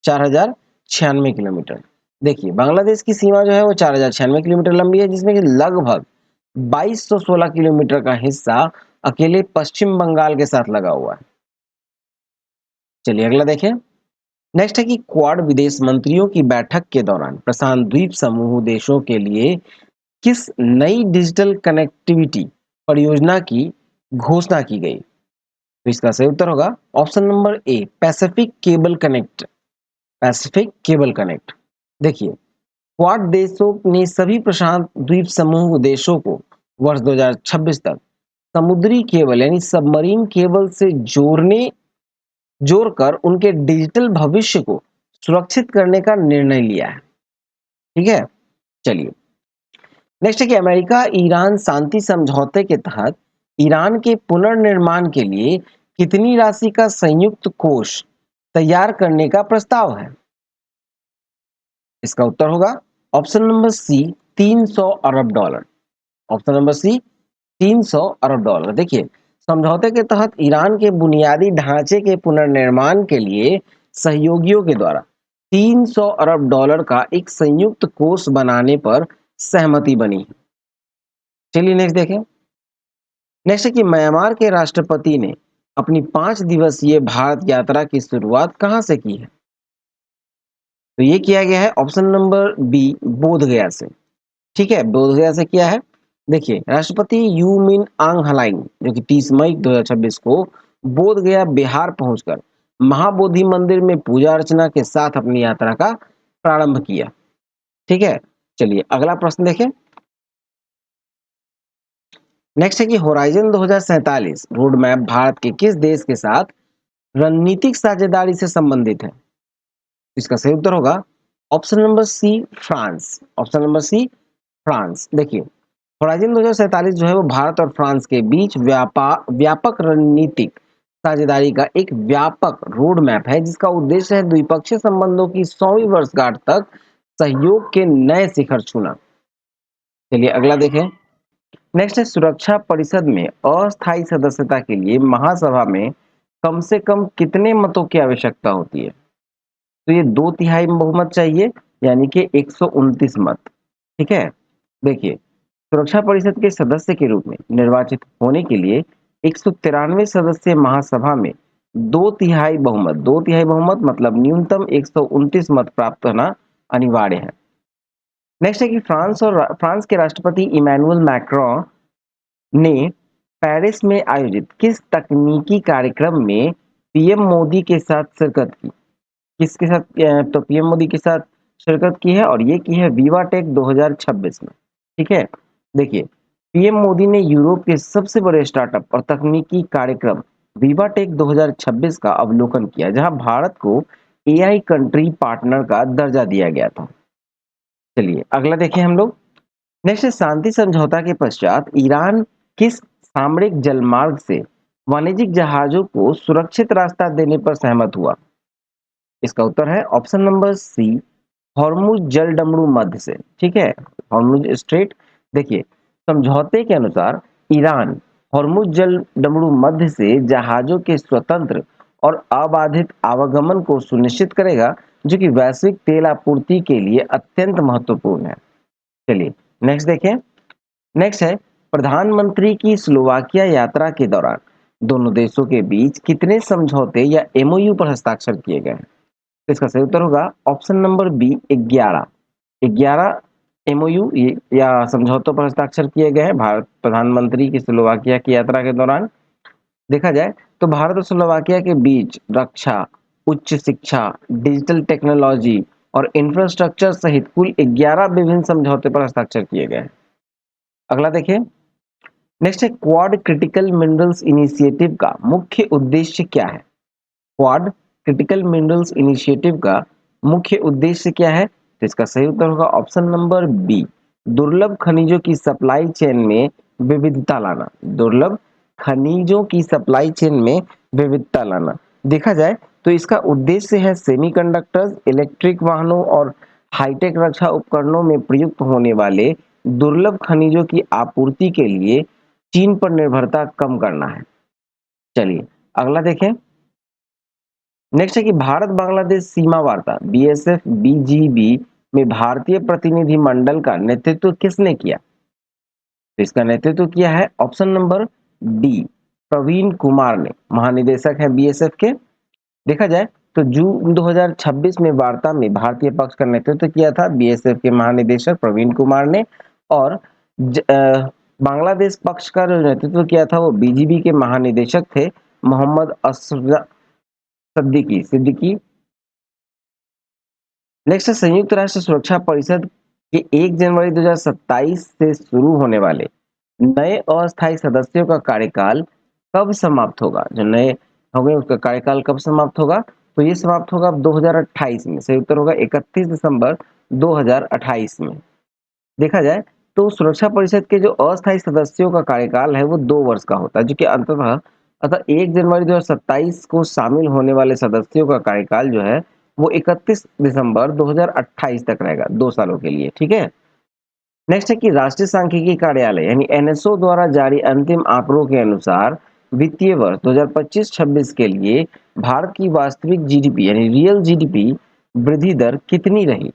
A: 4096 किलोमीटर। देखिए, बांग्लादेश की सीमा जो है वो 4096 किलोमीटर लंबी है, जिसमें कि लगभग 2216 किलोमीटर का हिस्सा अकेले पश्चिम बंगाल के साथ लगा हुआ है। चलिए अगला देखें। नेक्स्ट है कि क्वाड विदेश मंत्रियों की बैठक के दौरान प्रशांत द्वीप समूह देशों के लिए किस नई डिजिटल कनेक्टिविटी परियोजना की घोषणा की गई? तो इसका सही उत्तर होगा ऑप्शन नंबर ए, Pacific cable connect. Pacific cable connect. देखिए, क्वाड देशों ने सभी प्रशांत द्वीप समूह देशों को वर्ष 2026 तक समुद्री केबल यानी सबमरीन केबल से जोड़कर उनके डिजिटल भविष्य को सुरक्षित करने का निर्णय लिया है। ठीक है। चलिए नेक्स्ट है कि अमेरिका ईरान शांति समझौते के तहत ईरान के पुनर्निर्माण के लिए कितनी राशि का संयुक्त कोष तैयार करने का प्रस्ताव है? इसका उत्तर होगा ऑप्शन नंबर सी, 300 अरब डॉलर। ऑप्शन नंबर सी, 300 अरब डॉलर। देखिए, समझौते के तहत ईरान के बुनियादी ढांचे के पुनर्निर्माण के लिए सहयोगियों के द्वारा 300 अरब डॉलर का एक संयुक्त कोष बनाने पर सहमति बनी। चलिए नेक्स्ट देखें। नेक्स्ट है कि म्यांमार के राष्ट्रपति ने अपनी 5 दिवसीय भारत यात्रा की शुरुआत कहां से की है? तो ये किया गया है ऑप्शन नंबर बी, बोधगया से। ठीक है, बोधगया से किया है। देखिए, राष्ट्रपति यू मिन आंग हलाइंग जो कि 30 मई 2026 को बोधगया बिहार पहुंचकर महाबोधि मंदिर में पूजा अर्चना के साथ अपनी यात्रा का प्रारंभ किया। ठीक है। चलिए अगला प्रश्न देखें। नेक्स्ट है कि होराइजन 2047 रोड मैप भारत के किस देश के साथ रणनीतिक साझेदारी से संबंधित है? इसका सही उत्तर होगा option number C, France. Option number C, France. देखिए, होराइजन 2047 जो है वो भारत और फ्रांस के बीच व्यापक रणनीतिक साझेदारी का एक व्यापक रोड मैप है, जिसका उद्देश्य है द्विपक्षीय संबंधों की 100वीं वर्षगांठ तक सहयोग के नए शिखर छूना। चलिए अगला देखें। नेक्स्ट है सुरक्षा परिषद में अस्थायी सदस्यता के लिए महासभा में कम से कम कितने मतों की आवश्यकता होती है? तो ये 2/3 बहुमत चाहिए, यानी कि 129 मत। ठीक है। देखिए, सुरक्षा परिषद के सदस्य के रूप में निर्वाचित होने के लिए 193 सदस्यीय महासभा में 2/3 बहुमत मतलब न्यूनतम 129 मत प्राप्त होना अनिवार्य है। नेक्स्ट है कि फ्रांस के राष्ट्रपति इमैनुअल मैक्रों ने पेरिस में आयोजित किस तकनीकी कार्यक्रम में पीएम मोदी के साथ शिरकत की? किसके साथ? तो पीएम मोदी के साथ शिरकत की है और ये की है विवाटेक 2026 में। ठीक है। देखिए, पीएम मोदी ने यूरोप के सबसे बड़े स्टार्टअप और तकनीकी कार्यक्रम विवाटेक 2026 का अवलोकन किया, जहां भारत को एआई कंट्री पार्टनर का दर्जा दिया गया था। चलिए अगला देखें हम लोग। नेक्स्ट, शांति समझौता के पश्चात ईरान किस सामरिक जलमार्ग से वाणिज्यिक जहाजों को सुरक्षित रास्ता देने पर सहमत हुआ? इसका उत्तर है ऑप्शन नंबर सी, हॉर्मुज जलडमरू मध्य से। ठीक है, हॉर्मुज स्ट्रेट। देखिए, समझौते के अनुसार ईरान हॉर्मुज जलडमरू मध्य से जहाजों के स्वतंत्र और अबाधित आवागमन को सुनिश्चित करेगा, जो कि वैश्विक तेल आपूर्ति के लिए अत्यंत महत्वपूर्ण है। चलिए नेक्स्ट देखें। नेक्स्ट है प्रधानमंत्री की स्लोवाकिया यात्रा के दौरान दोनों देशों के बीच कितने समझौते या एमओयू पर हस्ताक्षर किए गए हैं? तो इसका सही उत्तर होगा ऑप्शन नंबर बी 11। 11 एमओयू या समझौतों पर हस्ताक्षर किए गए हैं भारत प्रधानमंत्री की स्लोवाकिया की यात्रा के दौरान। देखा जाए तो भारत और स्लोवाकिया के बीच रक्षा, उच्च शिक्षा, डिजिटल टेक्नोलॉजी और इंफ्रास्ट्रक्चर सहित कुल 11 विभिन्न समझौते पर हस्ताक्षर किए गए हैं। अगला देखिए, नेक्स्ट है क्वाड क्रिटिकल मिनरल्स इनिशिएटिव का मुख्य उद्देश्य क्या है? क्वाड क्रिटिकल मिनरल्स इनिशिएटिव का मुख्य उद्देश्य क्या है? तो इसका सही उत्तर होगा ऑप्शन नंबर बी, दुर्लभ खनिजों की सप्लाई चेन में विविधता लाना। दुर्लभ खनिजों की सप्लाई चेन में विविधता लाना। देखा जाए तो इसका उद्देश्य है सेमीकंडक्टर्स, इलेक्ट्रिक वाहनों और हाईटेक रक्षा उपकरणों में प्रयुक्त होने वाले दुर्लभ खनिजों की आपूर्ति के लिए चीन पर निर्भरता कम करना है। चलिए अगला देखें। नेक्स्ट है कि भारत बांग्लादेश सीमा वार्ता बीएसएफ बीजीबी में भारतीय प्रतिनिधि मंडल का नेतृत्व किसने किया? तो इसका नेतृत्व किया है option number D, Praveen Kumar ने, महानिदेशक है बीएसएफ के। देखा जाए तो जून 2026 में वार्ता में भारतीय पक्ष का नेतृत्व किया था बीएसएफ के महानिदेशक प्रवीण कुमार ने, और बांग्लादेश पक्ष का जो नेतृत्व किया था वो बीजीबी के महानिदेशक थे मोहम्मद असर सिद्दीकी। नेक्स्ट है संयुक्त राष्ट्र सुरक्षा परिषद के 1 जनवरी 2027 से शुरू होने वाले नए अस्थायी सदस्यों का कार्यकाल कब समाप्त होगा? जो नए होंगे उसका कार्यकाल कब समाप्त होगा? तो ये समाप्त होगा 2028 में। सही उत्तर होगा 31 दिसंबर 2028 में। देखा जाए तो सुरक्षा परिषद के जो अस्थायी सदस्यों का कार्यकाल है वो 2 वर्ष का होता है, जो कि अतः 1 जनवरी 2027 को शामिल होने वाले सदस्यों का कार्यकाल जो है वो 31 दिसंबर 2028 तक रहेगा, 2 सालों के लिए। ठीक है। नेक्स्ट है कि राष्ट्रीय सांख्यिकी कार्यालय यानी एनएसओ द्वारा जारी अंतिम आंकड़ों के अनुसार वित्तीय वर्ष 2025-26 के लिए भारत की वास्तविक जीडीपी यानी रियल जीडीपी वृद्धि दर कितनी रही?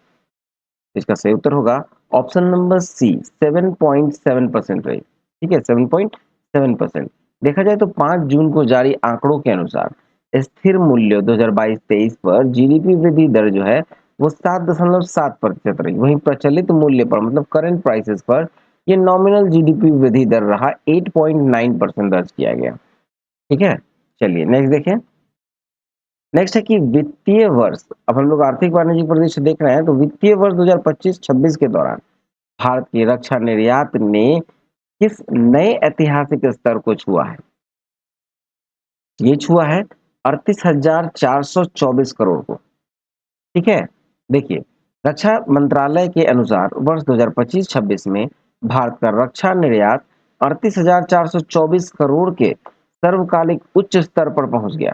A: इसका सही उत्तर होगा ऑप्शन नंबर सी, 7.7% रही। ठीक है, 7.7%। देखा जाए तो 5 जून को जारी आंकड़ों के अनुसार स्थिर मूल्य 2022-23 पर जीडीपी वृद्धि दर जो है वो 7.7% रही। वहीं प्रचलित मूल्य पर मतलब करंट प्राइसेस पर ये नॉमिनल जीडीपी वृद्धि दर रहा 8.9% दर्ज किया गया। ठीक है, चलिए नेक्स्ट देखें। नेक्स्ट है कि वित्तीय वर्ष, अब हम लोग आर्थिक वाणिज्यिक परिदृश्य देख रहे हैं, तो वित्तीय वर्ष 2025-26 के दौरान भारत की रक्षा निर्यात ने किस नए ऐतिहासिक स्तर को छुआ है? ये छुआ है 38,424 करोड़ को। ठीक है, देखिए रक्षा मंत्रालय के अनुसार वर्ष 2025-26 में भारत का रक्षा निर्यात 38,424 करोड़ के सर्वकालिक उच्च स्तर पर पहुंच गया।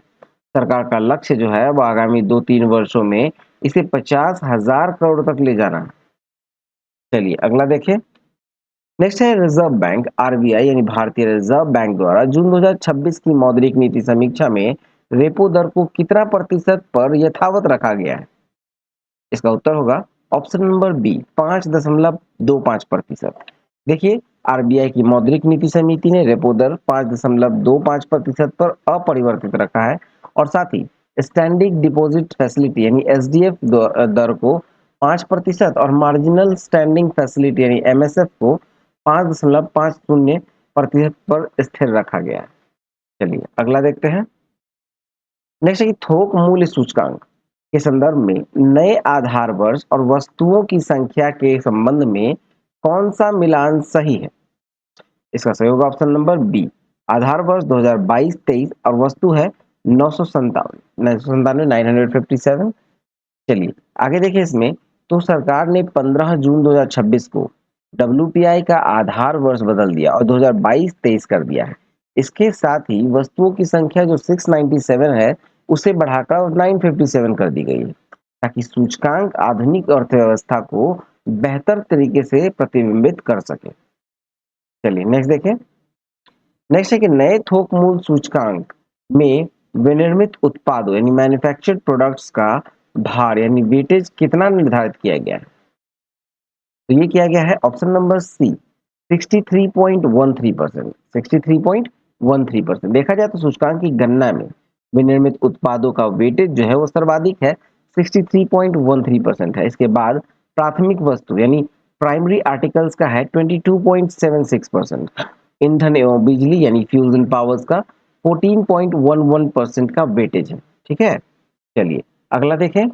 A: सरकार का लक्ष्य जो है वो आगामी 2-3 वर्षों में इसे 50,000 करोड़ तक ले जाना है। चलिए अगला देखें। नेक्स्ट है रिजर्व बैंक आरबीआई यानी भारतीय रिजर्व बैंक द्वारा जून 2026 की मौद्रिक नीति समीक्षा में रेपो दर को कितना प्रतिशत पर यथावत रखा गया है? इसका उत्तर होगा ऑप्शन नंबर बी, 5.25%। देखिए आरबीआई की मौद्रिक नीति समिति ने रेपो दर 5.25% पर अपरिवर्तित रखा है, और साथ ही स्टैंडिंग डिपॉजिट फैसिलिटी यानी एसडीएफ दर को 5% और मार्जिनल स्टैंडिंग फैसिलिटी यानी एमएसएफ को 5.50% पर स्थिर रखा गया है। चलिए अगला देखते हैं। नेक्स्ट है कि थोक मूल्य सूचकांक के संदर्भ में नए आधार वर्ष और वस्तुओं की संख्या के संबंध में कौन सा मिलान सही है? इसका सही होगा ऑप्शन नंबर बी, आधार वर्ष 2022-23 और वस्तु है 957। चलिए आगे देखिए इसमें, तो सरकार ने 15 जून 2026 को डब्ल्यूपीआई का आधार वर्ष बदल दिया और 2022-23 कर दिया है। इसके साथ ही वस्तुओं की संख्या जो 697 है उसे बढ़ाकर 957 कर दी गई है, ताकि सूचकांक आधुनिक अर्थव्यवस्था को बेहतर तरीके से प्रतिबिंबित कर सके। चलिए नेक्स्ट देखें। नेक्स्ट है कि नए थोक मूल्य सूचकांक में विनिर्मित उत्पादों यानी मैन्युफैक्चर्ड प्रोडक्ट्स का भार यानी वेटेज कितना निर्धारित किया गया है? तो ये किया गया है ऑप्शन नंबर सी, 63.13%। 63 13%। देखा जाए तो सूचकांक की गणना में विनिर्मित उत्पादों का वेटेज जो है वो सर्वाधिक है, 63.13% है। इसके बाद प्राथमिक वस्तु यानी प्राइमरी आर्टिकल्स का है 22.76%। ईंधन एवं बिजली यानी फ्यूल्स एंड पावर्स का 14.11% का वेटेज है। ठीक है, चलिए अगला देखें।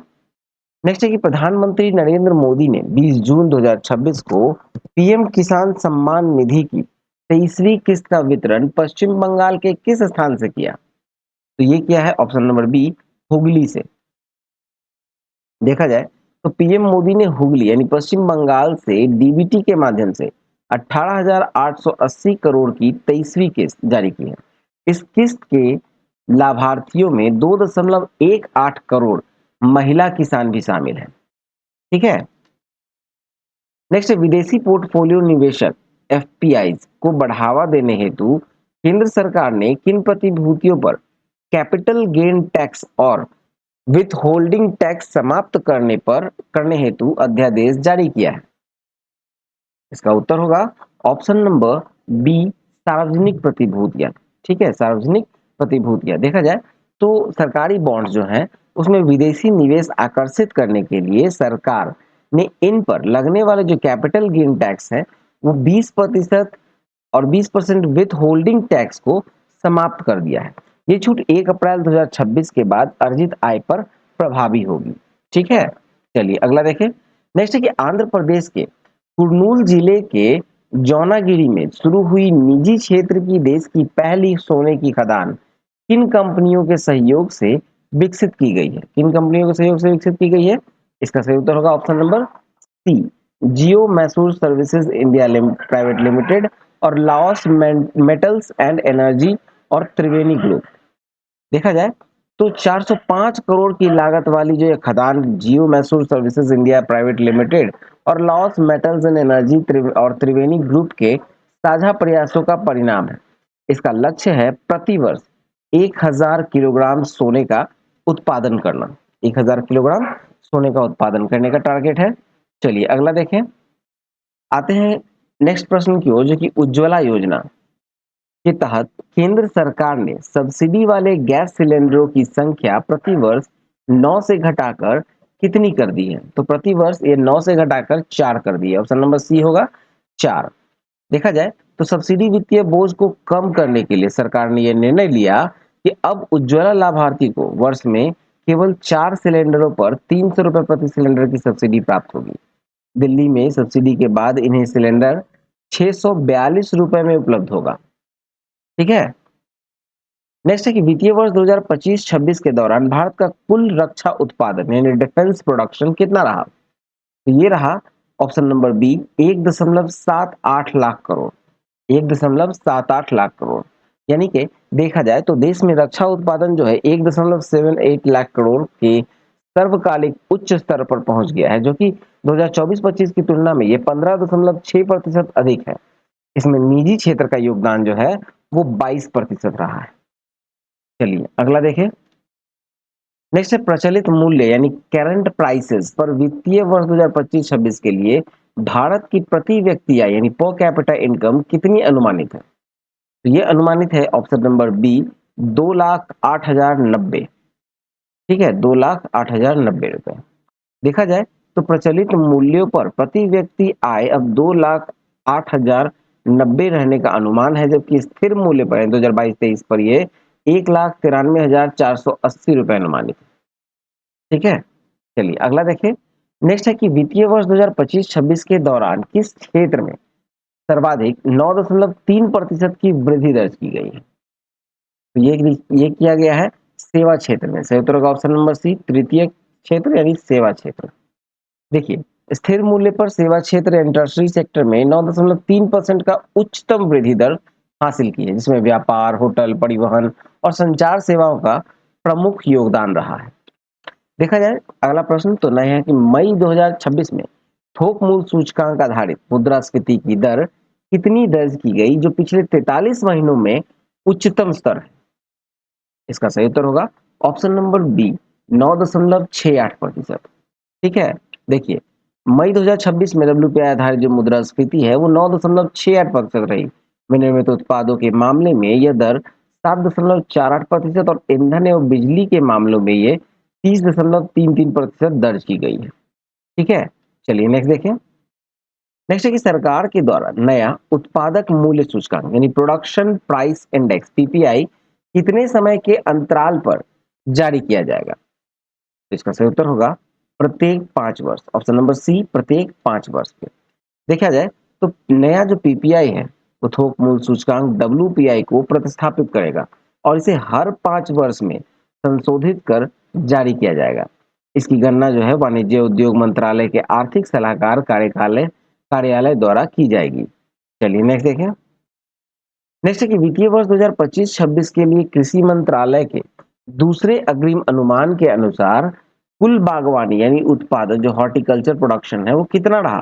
A: नेक्स्ट है कि प्रधानमंत्री नरेंद्र मोदी ने 20 जून 2026 को पीएम किसान सम्मान निधि की 23वीं किस्त का वितरण पश्चिम बंगाल के किस स्थान से किया? तो ये किया है ऑप्शन नंबर बी, हुगली से। देखा जाए तो पीएम मोदी ने हुगली यानी पश्चिम बंगाल से डीबीटी के माध्यम से 18,880 करोड़ की 23वीं किस्त जारी की है। इस किस्त के लाभार्थियों में 2.18 करोड़ महिला किसान भी शामिल है। ठीक है, नेक्स्ट विदेशी पोर्टफोलियो निवेशक एफपीआईज को बढ़ावा देने हेतु केंद्र सरकार ने किन प्रतिभूतियों पर कैपिटल गेन टैक्स और विथ होल्डिंग टैक्स समाप्त करने हेतु अध्यादेश जारी किया है? इसका उत्तर होगा ऑप्शन नंबर बी, सार्वजनिक प्रतिभूतियां। ठीक है, सार्वजनिक प्रतिभूतियां। देखा जाए तो सरकारी बॉन्ड्स जो हैं उसमें विदेशी निवेश आकर्षित करने के लिए सरकार ने इन पर लगने वाले जो कैपिटल गेन टैक्स है वो 20% और 20% विथ होल्डिंग टैक्स को समाप्त कर दिया है। ये छूट 1 अप्रैल 2026 के बाद अर्जित आय पर प्रभावी होगी। ठीक है, चलिए अगला देखें। नेक्स्ट है कि आंध्र प्रदेश के कुर्नूल जिले के जौनागिरी में शुरू हुई निजी क्षेत्र की देश की पहली सोने की खदान किन कंपनियों के सहयोग से विकसित की गई है? किन कंपनियों के सहयोग से विकसित की गई है? इसका सही उत्तर होगा option number C, Geo Mysore services India private limited और लाओस मेटल्स एंड एनर्जी और त्रिवेणी ग्रुप। देखा जाए तो 405 करोड़ की लागत वाली जो ये खदान Geo Mysore services India private limited और लाओस मेटल्स एंड एनर्जी और त्रिवेणी ग्रुप के साझा प्रयासों का परिणाम है। इसका लक्ष्य है प्रति वर्ष 1000 किलोग्राम सोने का उत्पादन करना। 1000 किलोग्राम सोने का उत्पादन करने का टारगेट है। चलिए अगला देखें। आते हैं नेक्स्ट प्रश्न की ओर, जो कि उज्ज्वला योजना के तहत केंद्र सरकार ने सब्सिडी वाले गैस सिलेंडरों की संख्या प्रति वर्ष 9 से घटाकर कितनी कर दी है? तो प्रति वर्ष ये 9 से घटाकर 4 कर दी है। ऑप्शन नंबर सी होगा 4। देखा जाए तो सब्सिडी वित्तीय बोझ को कम करने के लिए सरकार ने यह निर्णय लिया कि अब उज्ज्वला लाभार्थी को वर्ष में केवल 4 सिलेंडरों पर 300 रुपए प्रति सिलेंडर की सब्सिडी प्राप्त होगी। दिल्ली में सब्सिडी के बाद इन्हें सिलेंडर 642 रुपए में उपलब्ध होगा। ठीक है, नेक्स्ट है कि वित्तीय वर्ष 2025-26 के दौरान भारत का कुल रक्षा उत्पादन यानी डिफेंस प्रोडक्शन कितना रहा? तो ये रहा option number B, 1.78 lakh crore. 1.78 lakh crore, यानी कि देखा जाए तो देश में रक्षा उत्पादन जो है 1.78 लाख करोड़ के सर्वकालिक उच्च स्तर पर पहुंच गया है, जो कि 2024-25 की तुलना में ये 15.6% अधिक है। इसमें निजी क्षेत्र का योगदान जो है वो 22% रहा है। चलिए अगला देखें। नेक्स्ट है प्रचलित मूल्य यानी करंट प्राइसेस पर वित्तीय वर्ष 2025-26 के लिए भारत की प्रति व्यक्ति आय यानी पर कैपिटा इनकम कितनी अनुमानित है? तो ये अनुमानित है ऑप्शन नंबर बी, 2,08,090। ठीक है, 2,08,090 रुपए। देखा जाए तो प्रचलित मूल्यों पर प्रति व्यक्ति आय अब 2,08,090 रहने का अनुमान है, जबकि स्थिर मूल्य पर 2022-23 पर ये 1,93,480 रुपए अनुमानित है। ठीक है, चलिए अगला देखिए। नेक्स्ट है कि वित्तीय वर्ष 2025-26 के दौरान किस क्षेत्र में सर्वाधिक 9.3% की वृद्धि दर्ज की गई है? तो ये किया गया है सेवा क्षेत्र में। सही उत्तर होगा ऑप्शन नंबर सी, तृतीय क्षेत्र यानी सेवा क्षेत्र। देखिए, स्थिर मूल्य पर सेवा क्षेत्र यानी टर्शरी सेक्टर में 9.3% का उच्चतम वृद्धि दर हासिल की है, जिसमें व्यापार, होटल, परिवहन और संचार सेवाओं का प्रमुख योगदान रहा है। देखा जाए अगला प्रश्न तो नया है कि मई 2026 में थोक मूल सूचकांक आधारित मुद्रास्फीति की दर कितनी दर्ज की गई, जो पिछले 43 महीनों में उच्चतम स्तर है? इसका सही उत्तर होगा ऑप्शन नंबर बी, 9.68%। ठीक है, देखिए मई 2026 में डब्ल्यूपीआई आधारित जो मुद्रास्फीति है वो 9.68% रही, विनिर्मित उत्पादों के मामले में यह दर 7.48% और ईंधन एवं बिजली के मामलों में ये 30.33% दर्ज की गई है। ठीक है, चलिए नेक्स्ट देखें। नेक्स्ट है कि सरकार के द्वारा नया उत्पादक मूल्य सूचकांक यानी प्रोडक्शन प्राइस इंडेक्स पीपीआई कितने समय के अंतराल पर जारी किया जाएगा? तो इसका सही उत्तर होगा प्रत्येक 5 वर्ष। ऑप्शन नंबर सी, प्रत्येक 5 वर्ष पे। देखा जाए तो नया जो पीपीआई है वो थोक मूल्य सूचकांक डब्ल्यूपीआई को प्रतिस्थापित करेगा और इसे हर 5 वर्ष में संशोधित कर जारी किया जाएगा। इसकी गणना जो है वाणिज्य उद्योग मंत्रालय के आर्थिक सलाहकार कार्यालय कार्यालय द्वारा की जाएगी। चलिए नेक्स्ट देखें। नेक्स्ट है कि वित्तीय वर्ष 2025-26 के लिए कृषि मंत्रालय के दूसरे अग्रिम अनुमान के अनुसार कुल बागवानी यानी उत्पादन जो हॉर्टिकल्चर प्रोडक्शन है वो कितना रहा?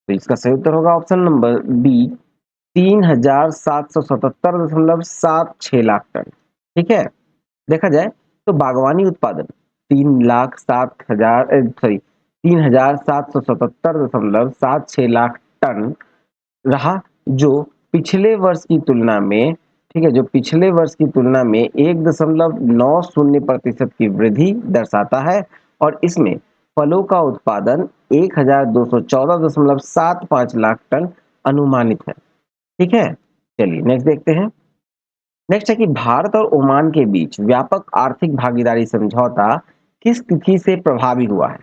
A: तो इसका सही उत्तर होगा option number B, 3,777.76 lakh tonne. ठीक है, देखा जाए तो बागवानी उत्पादन 3,777.76 लाख टन रहा, जो पिछले वर्ष की तुलना में, ठीक है, जो पिछले वर्ष की तुलना में 1.90% की वृद्धि दर्शाता है और इसमें फलों का उत्पादन 1,214.75 लाख टन अनुमानित है। ठीक है, चलिए नेक्स्ट देखते हैं। नेक्स्ट है कि भारत और ओमान के बीच व्यापक आर्थिक भागीदारी समझौता किस तिथि से प्रभावी हुआ है?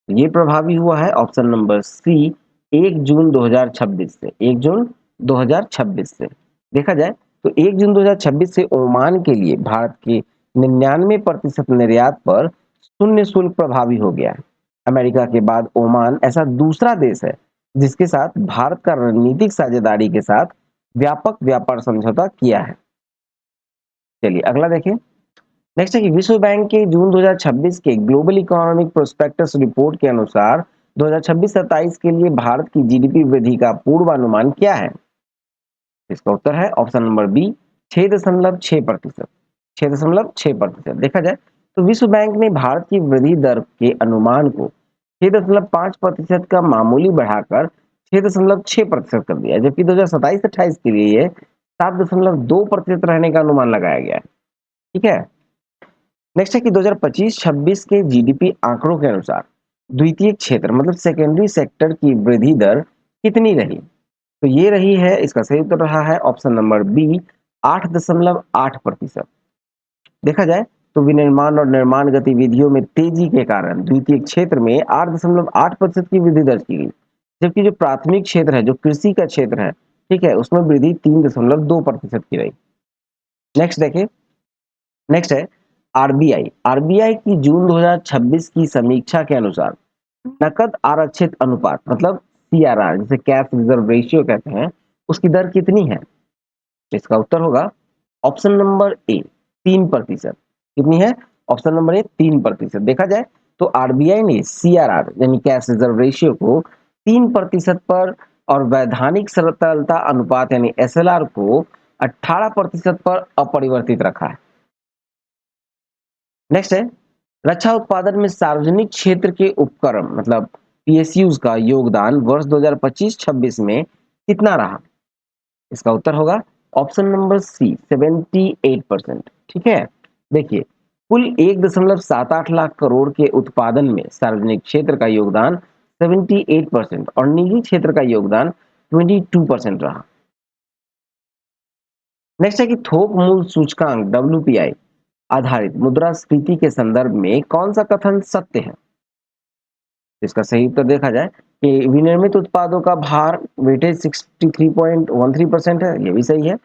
A: ये प्रभावी हुआ है ऑप्शन नंबर सी, 1 जून 2026 से। 1 जून 2026 से देखा जाए तो 1 जून 2026 से ओमान के लिए भारत के 99% निर्यात पर शून्य शुल्क प्रभावी हो गया है। अमेरिका के बाद ओमान ऐसा दूसरा देश है जिसके साथ भारत का रणनीतिक साझेदारी के साथ व्यापक व्यापार समझौता किया है। चलिए अगला देखें। नेक्स्ट है कि विश्व बैंक के जून 2026 के ग्लोबल इकोनॉमिक प्रोस्पेक्टस रिपोर्ट के अनुसार 2026-27 के लिए भारत की जीडीपी वृद्धि का पूर्वानुमान क्या है? इसका उत्तर है ऑप्शन नंबर बी, 6.6%। 6.6%। देखा जाए तो विश्व बैंक ने भारत की वृद्धि दर के अनुमान को 6.5% का मामूली बढ़ाकर 6.6% कर दिया, जबकि 2027-28 के लिए ये 7.2% रहने का अनुमान लगाया गया है। ठीक है, नेक्स्ट है कि 2025-26 के जीडीपी आंकड़ों के अनुसार द्वितीय क्षेत्र मतलब सेकेंडरी सेक्टर की वृद्धि दर कितनी रही? तो ये रही है, इसका सही उत्तर रहा है ऑप्शन नंबर बी, 8.8%। देखा जाए तो विनिर्माण और निर्माण गतिविधियों में तेजी के कारण द्वितीय क्षेत्र में 8.8% की वृद्धि दर्ज की गई, जबकि जो प्राथमिक क्षेत्र है, जो कृषि का क्षेत्र है, ठीक है, उसमें वृद्धि 3.2% की रही। नेक्स्ट देखिए। नेक्स्ट है आरबीआई। आरबीआई की जून 2026 की समीक्षा के अनुसार नकद आरक्षित अनुपात मतलब सीआरआर, जिसे कैश रिजर्व रेशियो कहते हैं, उसकी दर कितनी है? इसका उत्तर होगा ऑप्शन नंबर ए, 3%। कितनी है? ऑप्शन नंबर ए, 3%। देखा जाए तो आरबीआई ने सीआरआर यानी कैश रिजर्व रेशियो को 3% पर और वैधानिक तरलता अनुपात यानी एसएलआर को 18% पर अपरिवर्तित रखा है। नेक्स्ट है रक्षा उत्पादन में सार्वजनिक क्षेत्र के उपक्रम मतलब पीएसयूज का योगदान वर्ष 2025-26 में कितना रहा? इसका उत्तर होगा ऑप्शन नंबर सी, 78%। ठीक है, देखिए कुल 1.78 लाख करोड़ के उत्पादन में सार्वजनिक क्षेत्र का योगदान 78% और निजी क्षेत्र का योगदान 22% रहा। नेक्स्ट है कि थोक मूल्य सूचकांक डब्ल्यूपीआई आधारित मुद्रास्फीति के संदर्भ में कौन सा कथन सत्य है? इसका सही उत्तर देखा जाए कि विनिर्मित उत्पादों का भार वेटेज 63.13% है, ये भी सही है।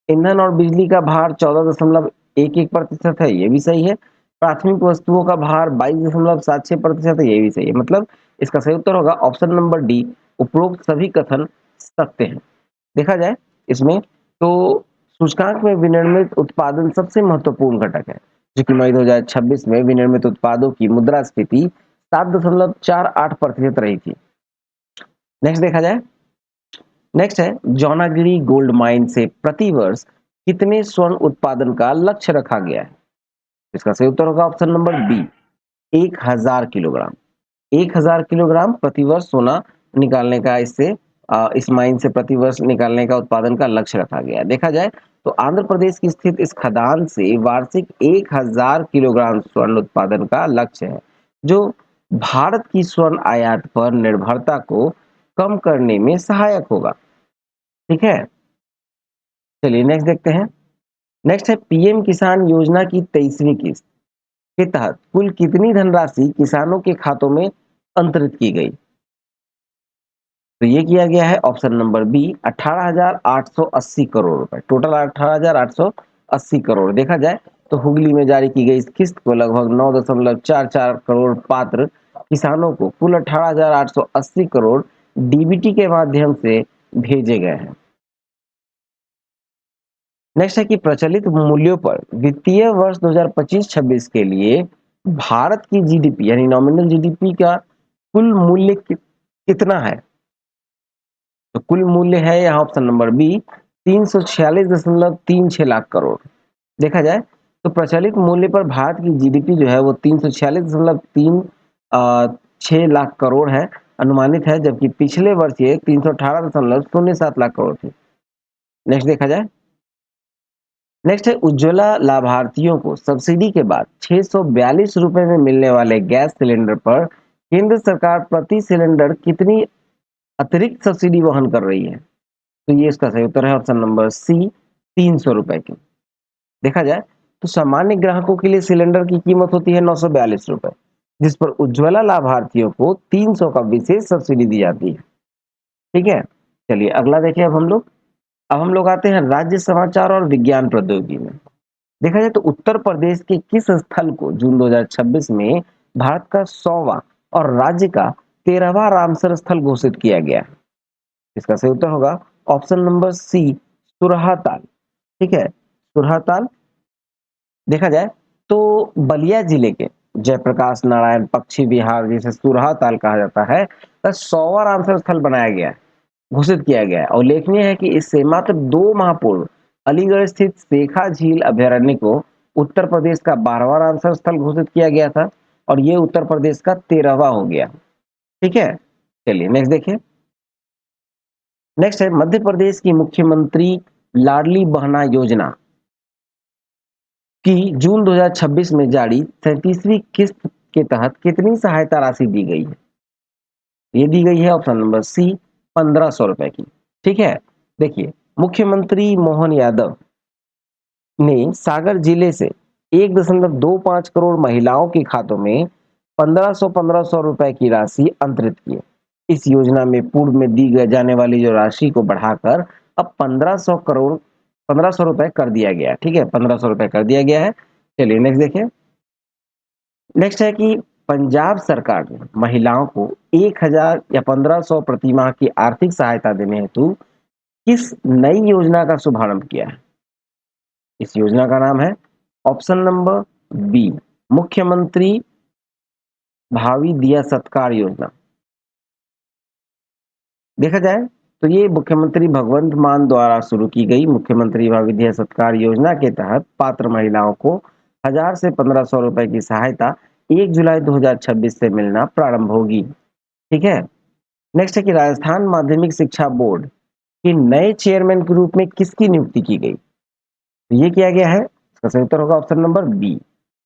A: ईंधन और बिजली का भार 14.11% है, ये भी सही है। प्राथमिक वस्तुओं का भार 22.76% है, ये भी सही है। मतलब इसका सही उत्तर होगा ऑप्शन नंबर डी, उपरोक्त सभी कथन सत्य हैं। देखा जाए इसमें तो सूचकांक में विनिर्मित उत्पादन सबसे महत्वपूर्ण घटक है, जो कि मई 2026 में विनिर्मित उत्पादों की मुद्रास्फीति 7.48% रही थी। नेक्स्ट देखा जाए। नेक्स्ट है जौनागिरी गोल्ड माइन से प्रति वर्ष कितने स्वर्ण उत्पादन का लक्ष्य रखा गया है? इसका सही उत्तर होगा option number B, 1000 kilogram. 1000 kilogram प्रति वर्ष सोना निकालने का इससे इस माइन से प्रतिवर्ष निकालने का उत्पादन का लक्ष्य रखा गया है। देखा जाए तो आंध्र प्रदेश की स्थित इस खदान से वार्षिक 1000 किलोग्राम स्वर्ण उत्पादन का लक्ष्य है, जो भारत की स्वर्ण आयात पर निर्भरता को कम करने में सहायक होगा। ठीक है, चलिए नेक्स्ट देखते हैं। नेक्स्ट है पीएम किसान योजना की 23वीं किस्त के तहत कुल कितनी धनराशि किसानों के खातों में अंतरित की गई? तो ये किया गया है ऑप्शन नंबर बी 18,880 करोड़ रुपए, टोटल 18,880 करोड़। देखा जाए तो हुगली में जारी की गई इस किस्त को लगभग 9.44 करोड़ पात्र किसानों को कुल 18,880 करोड़ डीबीटी के माध्यम से भेजे गए हैं। नेक्स्ट है कि प्रचलित मूल्यों पर वित्तीय वर्ष 2025-26 के लिए भारत की जीडीपी यानी नॉमिनल जीडीपी का कुल मूल्य कितना है? तो कुल मूल्य है यहाँ option number B 346.36 lakh crore. देखा जाए तो प्रचलित मूल्य पर भारत की जीडीपी जो है वो 346.36 लाख करोड़ है, अनुमानित है, जबकि पिछले वर्ष ये 318.07 लाख करोड़ थी। नेक्स्ट देखा जाए, नेक्स्ट है उज्ज्वला लाभार्थियों को सब्सिडी के बाद 642 रुपए में मिलने वाले गैस सिलेंडर पर केंद्र सरकार प्रति सिलेंडर कितनी अतिरिक्त सब्सिडी वहन कर रही है? तो ये इसका सही उत्तर है ऑप्शन नंबर सी 300 रुपए की। देखा जाए तो सामान्य ग्राहकों के लिए सिलेंडर की कीमत होती है 942 रुपए, जिस पर उज्ज्वला लाभार्थियों को 300 का विशेष सब्सिडी दी जाती है। ठीक है, चलिए अगला देखिए। अब हम लोग आते हैं राज्य समाचार और विज्ञान प्रौद्योगिकी में। देखा जाए तो उत्तर प्रदेश के किस स्थल को जून 2026 में भारत का 100वां और राज्य का 13वां रामसर स्थल घोषित किया गया है? इसका सही उत्तर होगा ऑप्शन नंबर सी सुरहाताल। ठीक है, सुरहाताल। देखा जाए तो बलिया जिले के जयप्रकाश नारायण पक्षी विहार, जिसे सुरहाताल कहा जाता है, का 100वां रामसर स्थल बनाया गया है, घोषित किया गया है। और उल्लेखनीय है कि इससे मात्र 2 माह पूर्व अलीगढ़ स्थित शेखा झील अभयारण्य को उत्तर प्रदेश का 12वां रामसर स्थल घोषित किया गया था, और ये उत्तर प्रदेश का 13वां हो गया। ठीक है, चलिए नेक्स्ट देखिए। नेक्स्ट है मध्य प्रदेश की मुख्यमंत्री लाडली बहना योजना की जून 2026 में जारी 37वीं किस्त के तहत कितनी सहायता राशि दी गई है? ये दी गई है ऑप्शन नंबर सी 1500 रुपए की। ठीक है, देखिए मुख्यमंत्री मोहन यादव ने सागर जिले से 1.25 करोड़ महिलाओं के खातों में 1500 रुपए की राशि अंतरित की है। इस योजना में पूर्व में दी जाने वाली जो राशि को बढ़ाकर अब 1500 रुपए कर दिया गया। ठीक है, 1500 रुपए कर दिया गया है। चलिए नेक्स्ट देखिए। नेक्स्ट है कि पंजाब सरकार ने महिलाओं को 1000 या 1500 प्रतिमाह की आर्थिक सहायता देने हेतु किस नई योजना का शुभारंभ किया है? इस योजना का नाम है ऑप्शन नंबर बी मुख्यमंत्री भावी दिया सत्कार योजना। देखा जाए तो ये मुख्यमंत्री भगवंत मान द्वारा शुरू की गई मुख्यमंत्री भावी दिया सत्कार योजना के तहत पात्र महिलाओं को 1000 से 1500 रुपए की सहायता 1 जुलाई 2026 से मिलना प्रारंभ होगी। ठीक है, नेक्स्ट है कि राजस्थान माध्यमिक शिक्षा बोर्ड के नए चेयरमैन के रूप में किसकी नियुक्ति की गई? तो ये किया गया है, इसका सही उत्तर होगा option number B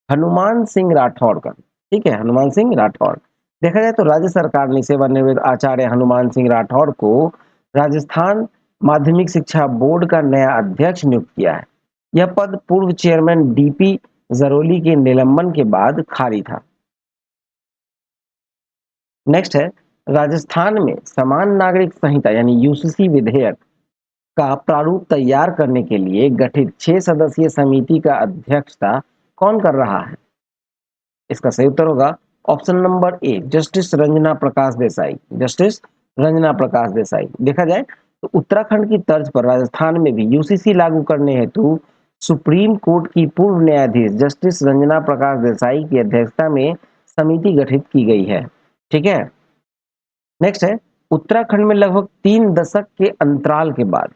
A: Hanuman Singh Rathore का। ठीक है, हनुमान सिंह राठौड़। देखा जाए तो राज्य सरकार ने सेवानिवृत्त आचार्य हनुमान सिंह राठौड़ को राजस्थान माध्यमिक शिक्षा बोर्ड का नया अध्यक्ष नियुक्त किया है। यह पद पूर्व चेयरमैन डीपी जरोली के निलंबन के बाद खाली था। नेक्स्ट है राजस्थान में समान नागरिक संहिता यानी यूसीसी विधेयक का प्रारूप तैयार करने के लिए गठित 6 सदस्यीय समिति का अध्यक्षता कौन कर रहा है? इसका सही उत्तर होगा option number A justice Ranjana Prakash Desai. Justice Ranjana Prakash Desai. देखा जाए तो उत्तराखंड की तर्ज पर राजस्थान में भी यूसीसी लागू करने हेतु सुप्रीम कोर्ट की पूर्व न्यायाधीश जस्टिस रंजना प्रकाश देसाई की अध्यक्षता में समिति गठित की गई है। ठीक है, नेक्स्ट है उत्तराखंड में लगभग 3 दशक के अंतराल के बाद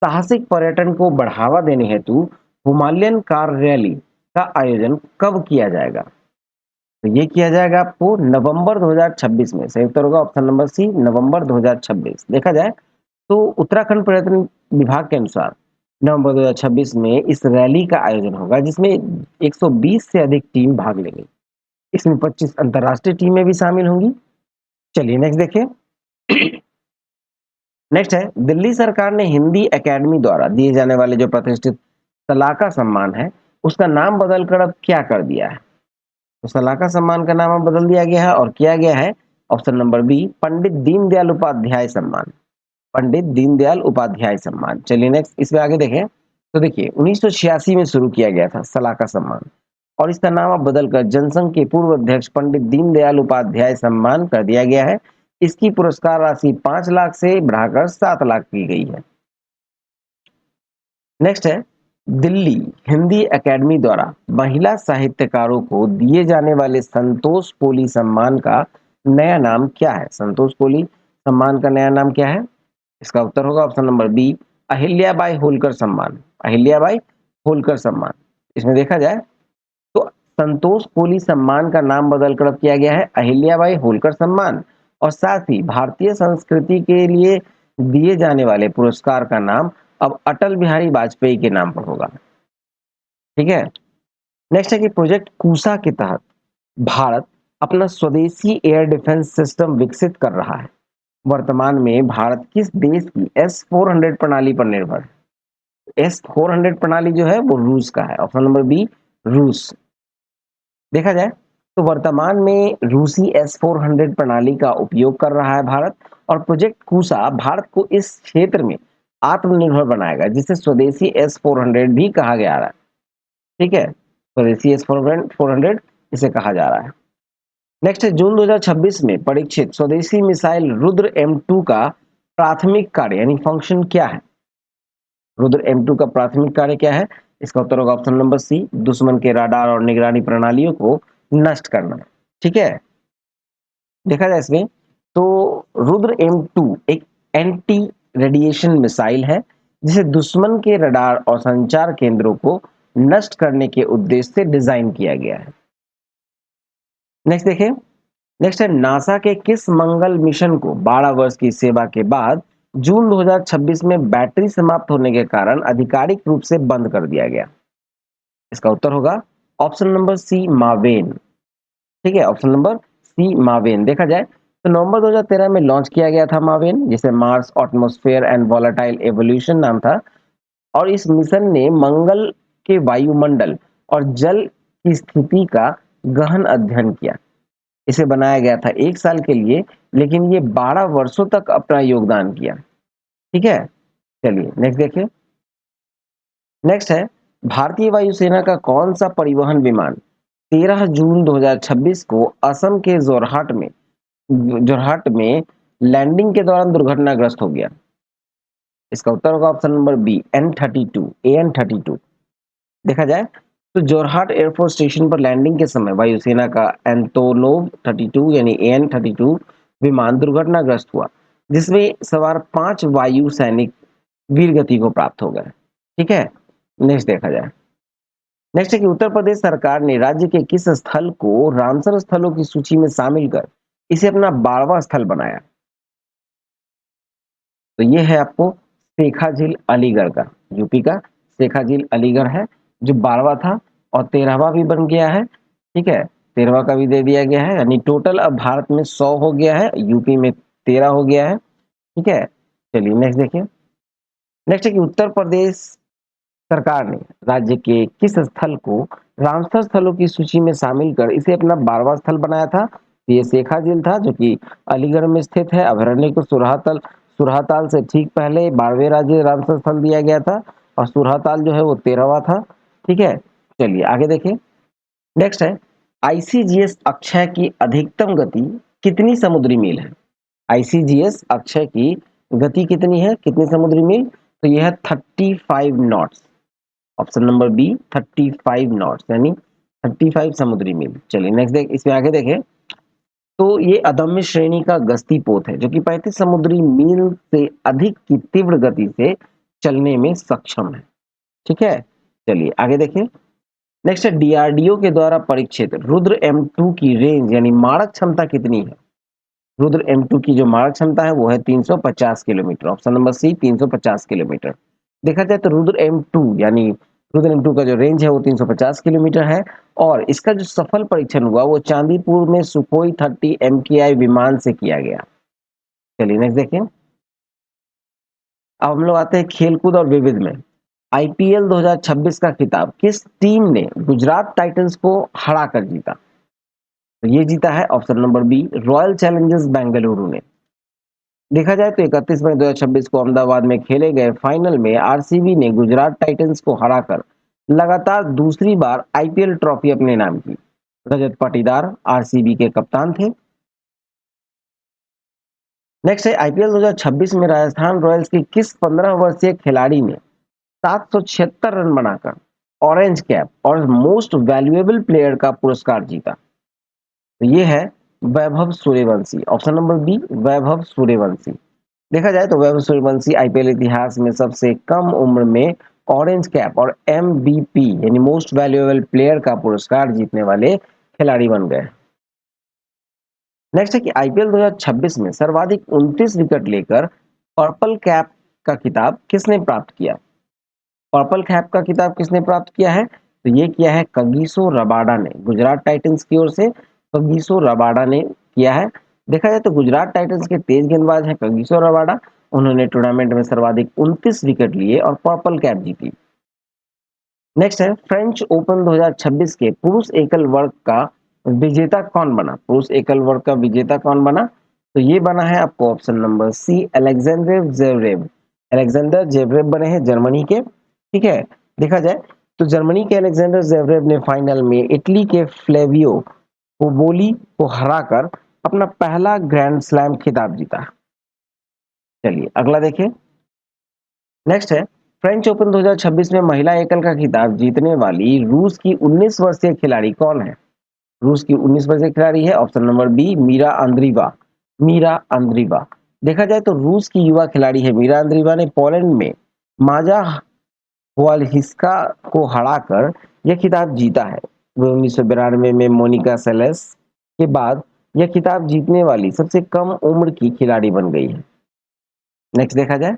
A: साहसिक पर्यटन को बढ़ावा देने हेतु हिमालयन कार रैली का आयोजन कब किया जाएगा? तो ये किया जाएगा आपको नवंबर 2026 में। सही उत्तर होगा ऑप्शन नंबर सी, नवंबर 2026। देखा जाए तो उत्तराखंड पर्यटन विभाग के अनुसार नवंबर 2026 में इस रैली का आयोजन होगा, जिसमें 120 से अधिक टीम भाग लेंगी। इसमें 25 अंतर्राष्ट्रीय टीमें भी शामिल होंगी। चलिए नेक्स्ट देखिए। नेक्स्ट है, दिल्ली सरकार ने हिंदी एकेडमी द्वारा दिए जाने वाले जो प्रतिष्ठित सलाका सम्मान है, उसका नाम बदलकर अब क्या कर दिया है? तो सलाका सम्मान का नाम अब बदल दिया गया है और किया गया है option number B, Pandit Deendayal Upadhyay सम्मान। पंडित दीनदयाल उपाध्याय सम्मान। चलिए नेक्स्ट इसमें आगे देखें। तो देखिए 1986 में शुरू किया गया था सलाका सम्मान, और इसका नाम अब बदलकर जनसंघ के पूर्व अध्यक्ष पंडित दीनदयाल उपाध्याय सम्मान कर दिया गया है। इसकी पुरस्कार राशि 5 लाख से बढ़ाकर 7 लाख की गई है। नेक्स्ट है, दिल्ली हिंदी एकेडमी द्वारा महिला साहित्यकारों को दिए जाने वाले संतोष पोली सम्मान का नया नाम क्या है? संतोष पोली सम्मान का नया नाम क्या है? इसका उत्तर होगा option number B, Ahilyabai Holkar सम्मान। अहिल्याबाई होलकर सम्मान। इसमें देखा जाए तो संतोष पोली सम्मान का नाम बदलकर अब किया गया है अहिल्याबाई होलकर सम्मान, और साथ ही भारतीय संस्कृति के लिए दिए जाने वाले पुरस्कार का नाम अब अटल बिहारी वाजपेयी के नाम पर होगा। ठीक है। नेक्स्ट है कि प्रोजेक्ट कूसा के तहत भारत अपना स्वदेशी एयर डिफेंस सिस्टम विकसित कर रहा है। वर्तमान में भारत किस देश की S-400 प्रणाली पर निर्भर है? S-400 प्रणाली जो है वो रूस का है। ऑप्शन नंबर बी, रूस। देखा जाए तो वर्तमान में रूसी S-400 प्रणाली का उपयोग कर रहा है भारत, और प्रोजेक्ट कूसा भारत को इस क्षेत्र में आत्मनिर्भर बनाएगा, जिसे स्वदेशी S-400 भी कहा जा रहा है। ठीक है, स्वदेशी S-400 इसे कहा जा रहा है। नेक्स्ट है, जून 2026 में परीक्षित स्वदेशी मिसाइल रुद्र M2 का प्राथमिक कार्य यानी फंक्शन क्या है? रुद्र M2 का प्राथमिक कार्य क्या है? इसका उत्तर होगा ऑप्शन नंबर सी, दुश्मन के राडार और निगरानी प्रणालियों को नष्ट करना। ठीक है। देखा जाए इसमें तो रुद्र M2 एक एंटी रेडिएशन मिसाइल है, जिसे दुश्मन के रडार और संचार केंद्रों को नष्ट करने के उद्देश्य से डिजाइन किया गया है। नेक्स्ट देखें। नेक्स्ट है, नासा के किस मंगल मिशन को 12 वर्ष की सेवा के बाद जून 2026 में बैटरी समाप्त होने के कारण आधिकारिक रूप से बंद कर दिया गया? इसका उत्तर होगा ऑप्शन नंबर सी, मावेन। ठीक है, ऑप्शन नंबर सी, मावेन। देखा जाए तो नवंबर 2013 में लॉन्च किया गया था मावेन, जिसे Mars atmosphere and volatile evolution नाम था, और इस मिशन ने मंगल के वायुमंडल और जल की स्थिति का गहन अध्ययन किया। इसे बनाया गया था 1 साल के लिए, लेकिन ये 12 वर्षों तक अपना योगदान किया। ठीक है। चलिए नेक्स्ट देखिए। नेक्स्ट है, भारतीय वायुसेना का कौन सा परिवहन विमान 13 जून 2026 को असम के जोरहाट में लैंडिंग के दौरान दुर्घटनाग्रस्त हो गया? इसका उत्तर होगा ऑप्शन नंबर बी, AN-32। देखा जाए तो जोरहाट एयरफोर्स स्टेशन पर लैंडिंग के समय वायुसेना का एंटोनोव 32 यानी AN-32 विमान दुर्घटनाग्रस्त हुआ, जिसमें सवार 5 वायु सैनिक वीर गति को प्राप्त हो गए। ठीक है। नेक्स्ट देखा जाए। नेक्स्ट है कि उत्तर प्रदेश सरकार ने राज्य के किस स्थल को रामसर स्थलों की सूची में शामिल कर इसे अपना 12वां स्थल बनाया? तो ये है आपको शेखा झील अलीगढ़ का, यूपी का शेखा झील अलीगढ़ है, जो 12वां था और 13वां भी बन गया है। ठीक है, 13वां का भी दे दिया गया है, यानी टोटल अब भारत में 100 हो गया है, यूपी में 13 हो गया है। ठीक है। चलिए नेक्स्ट देखिए। नेक्स्ट है कि उत्तर प्रदेश सरकार ने राज्य के किस स्थल को रामसर स्थलों की सूची में शामिल कर इसे अपना 12वां स्थल बनाया था? तो ये शेखा झील था, जो कि अलीगढ़ में स्थित है। अभयारण्य को सुरहाताल से ठीक पहले 12वें राज्य रामसर स्थल दिया गया था, और सुरहाताल जो है वो 13वां था। ठीक है। चलिए आगे देखें। नेक्स्ट है, आईसीजीएस अक्षय की अधिकतम गति कितनी समुद्री मील है? आईसीजीएस अक्षय की गति कितनी है, कितनी समुद्री मील? तो यह है 35 knots. Option number B, 35 knots यानी 35 समुद्री मील। चलिए नेक्स्ट इसमें आगे देखें। तो ये अदम्य श्रेणी का गश्ती पोत है, जो कि 35 समुद्री मील से अधिक की तीव्र गति से चलने में सक्षम है। ठीक है। चलिए आगे देखें। नेक्स्ट है डीआरडीओ के द्वारा परीक्षित रुद्र M2 की रेंज यानी मारक क्षमता कितनी है? रुद्र M2 की जो मारक क्षमता है वो है 350 kilometre. Option number C 350 kilometre. देखा जाए तो रुद्र M2 यानी रुद्र M2 का जो रेंज है वो 350 किलोमीटर है और इसका जो सफल परीक्षण हुआ वो चांदीपुर में सुखोई 30 MKI विमान से किया गया। चलिए नेक्स्ट देखिए। अब हम लोग आते हैं खेलकूद और विविध में। आईपीएल 2026 का खिताब किस टीम ने गुजरात टाइटंस को हराकर जीता? तो ये जीता है option number B Royal Challengers Bengaluru ने। देखा जाए तो 31 मई 2026 को अहमदाबाद में खेले गए फाइनल में आरसीबी ने गुजरात टाइटंस को हराकर लगातार दूसरी बार आईपीएल ट्रॉफी अपने नाम की। रजत पाटीदार आरसीबी के कप्तान थे। नेक्स्ट है आईपीएल 2026 में राजस्थान रॉयल्स के किस 15 वर्षीय खिलाड़ी ने 776 रन बनाकर ऑरेंज कैप और मोस्ट वैल्यूएबल प्लेयर का पुरस्कार जीता? तो ये है Vaibhav Suryavanshi. Option number B Vaibhav Suryavanshi. देखा जाए तो वैभव सूर्यवंशी आईपीएल इतिहास में सबसे कम उम्र में ऑरेंज कैप और एमवीपी यानी मोस्ट वैल्यूएबल प्लेयर का पुरस्कार जीतने वाले खिलाड़ी बन गए। नेक्स्ट है कि आईपीएल 2026 में सर्वाधिक 29 विकेट लेकर पर्पल कैप का खिताब किसने प्राप्त किया? पर्पल कैप का खिताब किसने प्राप्त किया है? तो ये किया है कगिसो रबाडा ने। गुजरात टाइटंस की ओर से कगिसो रबाडा ने किया है। देखा जाए तो गुजरात टाइटंस के तेज गेंदबाज हैं कगिसो रबाडा। उन्होंने टूर्नामेंट में सर्वाधिक 29 विकेट लिए और पर्पल कैप जीती। नेक्स्ट है फ्रेंच ओपन 2026 के पुरुष एकल वर्ग का विजेता कौन बना? पुरुष एकल वर्ग का विजेता कौन बना? तो ये बना है आपको option number C Alexander Zverev. Alexander Zverev बने हैं जर्मनी के। ठीक है। देखा जाए तो जर्मनी के अलेक्जेंडर जेवरेव ने फाइनल में इटली के फ्लेवियो कोबोली को हराकर अपना पहला ग्रैंड स्लैम खिताब जीता। चलिए अगला देखिए। नेक्स्ट है फ्रेंच ओपन 2026 में महिला एकल का खिताब जीतने वाली रूस की 19 वर्षीय खिलाड़ी कौन है? रूस की 19 वर्षीय खिलाड़ी है option number B Mirra Andreeva. Mirra Andreeva. देखा जाए तो रूस की युवा खिलाड़ी है मीरा अंद्रीवा ने पोलैंड में माजा वालहिस्का को हराकर यह खिताब जीता है। वह 1992 में मोनिका सेलेस के बाद यह खिताब जीतने वाली सबसे कम उम्र की खिलाड़ी बन गई है। नेक्स्ट देखा जाए।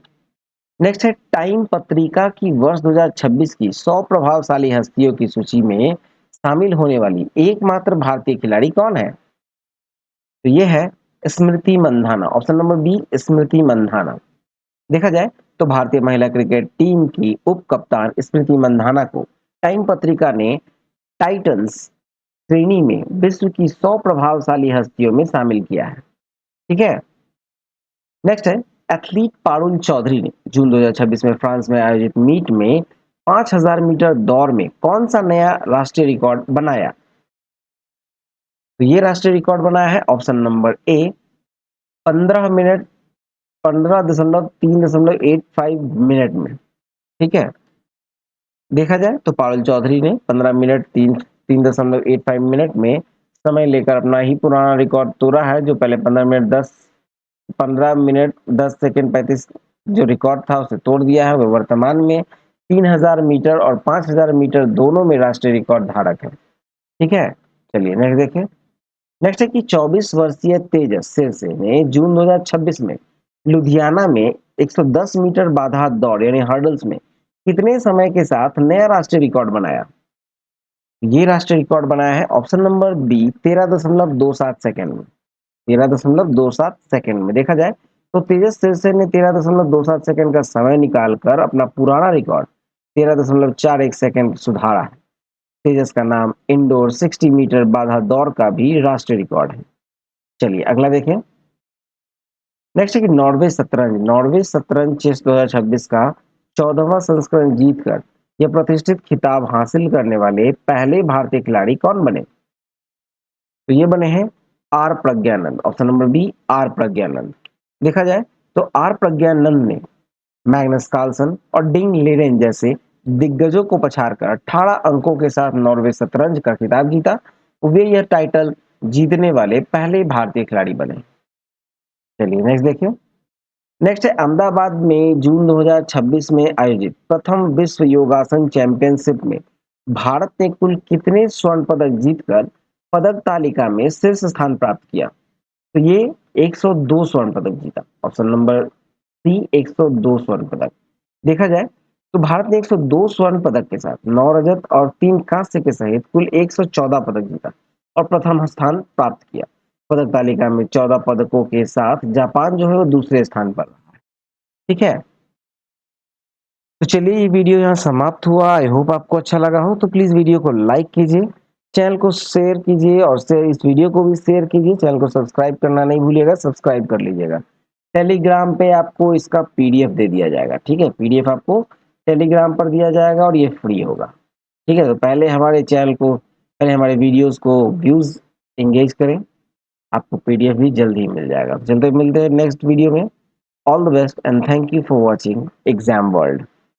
A: नेक्स्ट है टाइम पत्रिका की वर्ष 2026 की 100 प्रभावशाली हस्तियों की सूची में शामिल होने वाली एकमात्र भारतीय खिलाड़ी कौन है? तो ये है Smriti Mandhana. Option number B Smriti Mandhana. देखा जाए तो भारतीय महिला क्रिकेट टीम की उप कप्तान स्मृति मंधाना को टाइम पत्रिका ने टाइटंस श्रेणी में विश्व की 100 प्रभावशाली हस्तियों में शामिल किया है। ठीक है। नेक्स्ट है एथलीट पारुल चौधरी ने जून 2026 में फ्रांस में आयोजित मीट में 5000 मीटर दौड़ में कौन सा नया राष्ट्रीय रिकॉर्ड बनाया? तो ये राष्ट्रीय रिकॉर्ड बनाया है ऑप्शन नंबर ए 15 मिनट 15.3.85 मिनट में। ठीक है। देखा जाए तो पारुल चौधरी ने 15 मिनट 3.85 मिनट में समय लेकर अपना ही पुराना रिकॉर्ड तोड़ा है। जो पहले 15 मिनट 10 सेकंड 35 जो रिकॉर्ड था उसे तोड़ दिया है। वह वर्तमान में 3000 मीटर और 5000 मीटर दोनों में राष्ट्रीय रिकॉर्ड धारक है। ठीक है। चलिए नेक्स्ट देखें। नेक्स्ट है कि 24 वर्षीय तेजस सिरसे ने जून 2026 में लुधियाना में 110 मीटर बाधा दौड़ यानी हर्डल्स में कितने समय के साथ नया राष्ट्रीय रिकॉर्ड बनाया? ये राष्ट्रीय रिकॉर्ड बनाया है ऑप्शन नंबर बी 13.27 सेकेंड में। 13.27 सेकेंड में। देखा जाए तो तेजस सिरसे ने 13.27 सेकेंड का समय निकालकर अपना पुराना रिकॉर्ड 13.41 सेकेंड सुधारा है। तेजस का नाम इंडोर 60 मीटर बाधा दौड़ का भी राष्ट्रीय रिकॉर्ड है। चलिए अगला देखें। नेक्स्ट है कि नॉर्वे शतरंज चेस 2026 का 14वां संस्करण जीतकर यह प्रतिष्ठित खिताब हासिल करने वाले पहले भारतीय खिलाड़ी कौन बने? तो ये बने हैं R Praggnanandhaa. Option number B R Praggnanandhaa. देखा जाए तो आर प्रज्ञानंद ने मैग्नस कार्लसन और डिंग लेरेन जैसे दिग्गजों को पछाड़कर 18 अंकों के साथ नॉर्वे शतरंज का खिताब जीता। वे यह टाइटल जीतने वाले पहले भारतीय खिलाड़ी बने। चलिए नेक्स्ट देखिए। नेक्स्ट है अहमदाबाद में जून 2026 में आयोजित प्रथम विश्व योगासन चैंपियनशिप में भारत ने कुल कितने स्वर्ण पदक जीतकर पदक तालिका में शीर्ष स्थान प्राप्त किया? तो ये 102 स्वर्ण पदक जीता। ऑप्शन नंबर सी 102 स्वर्ण पदक। देखा जाए तो भारत ने 102 स्वर्ण पदक के साथ 9 रजत और 3 कांस्य के सहित कुल 114 पदक जीता और प्रथम स्थान प्राप्त किया। पदक तालिका में 14 पदकों के साथ जापान जो है वो दूसरे स्थान पर रहा। ठीक है, तो चलिए ये वीडियो यहाँ समाप्त हुआ। आई होप आपको अच्छा लगा हो, तो प्लीज वीडियो को लाइक कीजिए, चैनल को शेयर कीजिए और इस वीडियो को भी शेयर कीजिए। चैनल को सब्सक्राइब करना नहीं भूलिएगा, सब्सक्राइब कर लीजिएगा। टेलीग्राम पे आपको इसका पीडीएफ दे दिया जाएगा। ठीक है, पीडीएफ आपको टेलीग्राम पर दिया जाएगा और ये फ्री होगा। ठीक है, तो पहले हमारे चैनल को, पहले हमारे वीडियोस को व्यूज एंगेज करें, आपको पीडीएफ भी जल्द ही मिल जाएगा। चलते मिलते हैं नेक्स्ट वीडियो में। All the best and thank you for watching exam world.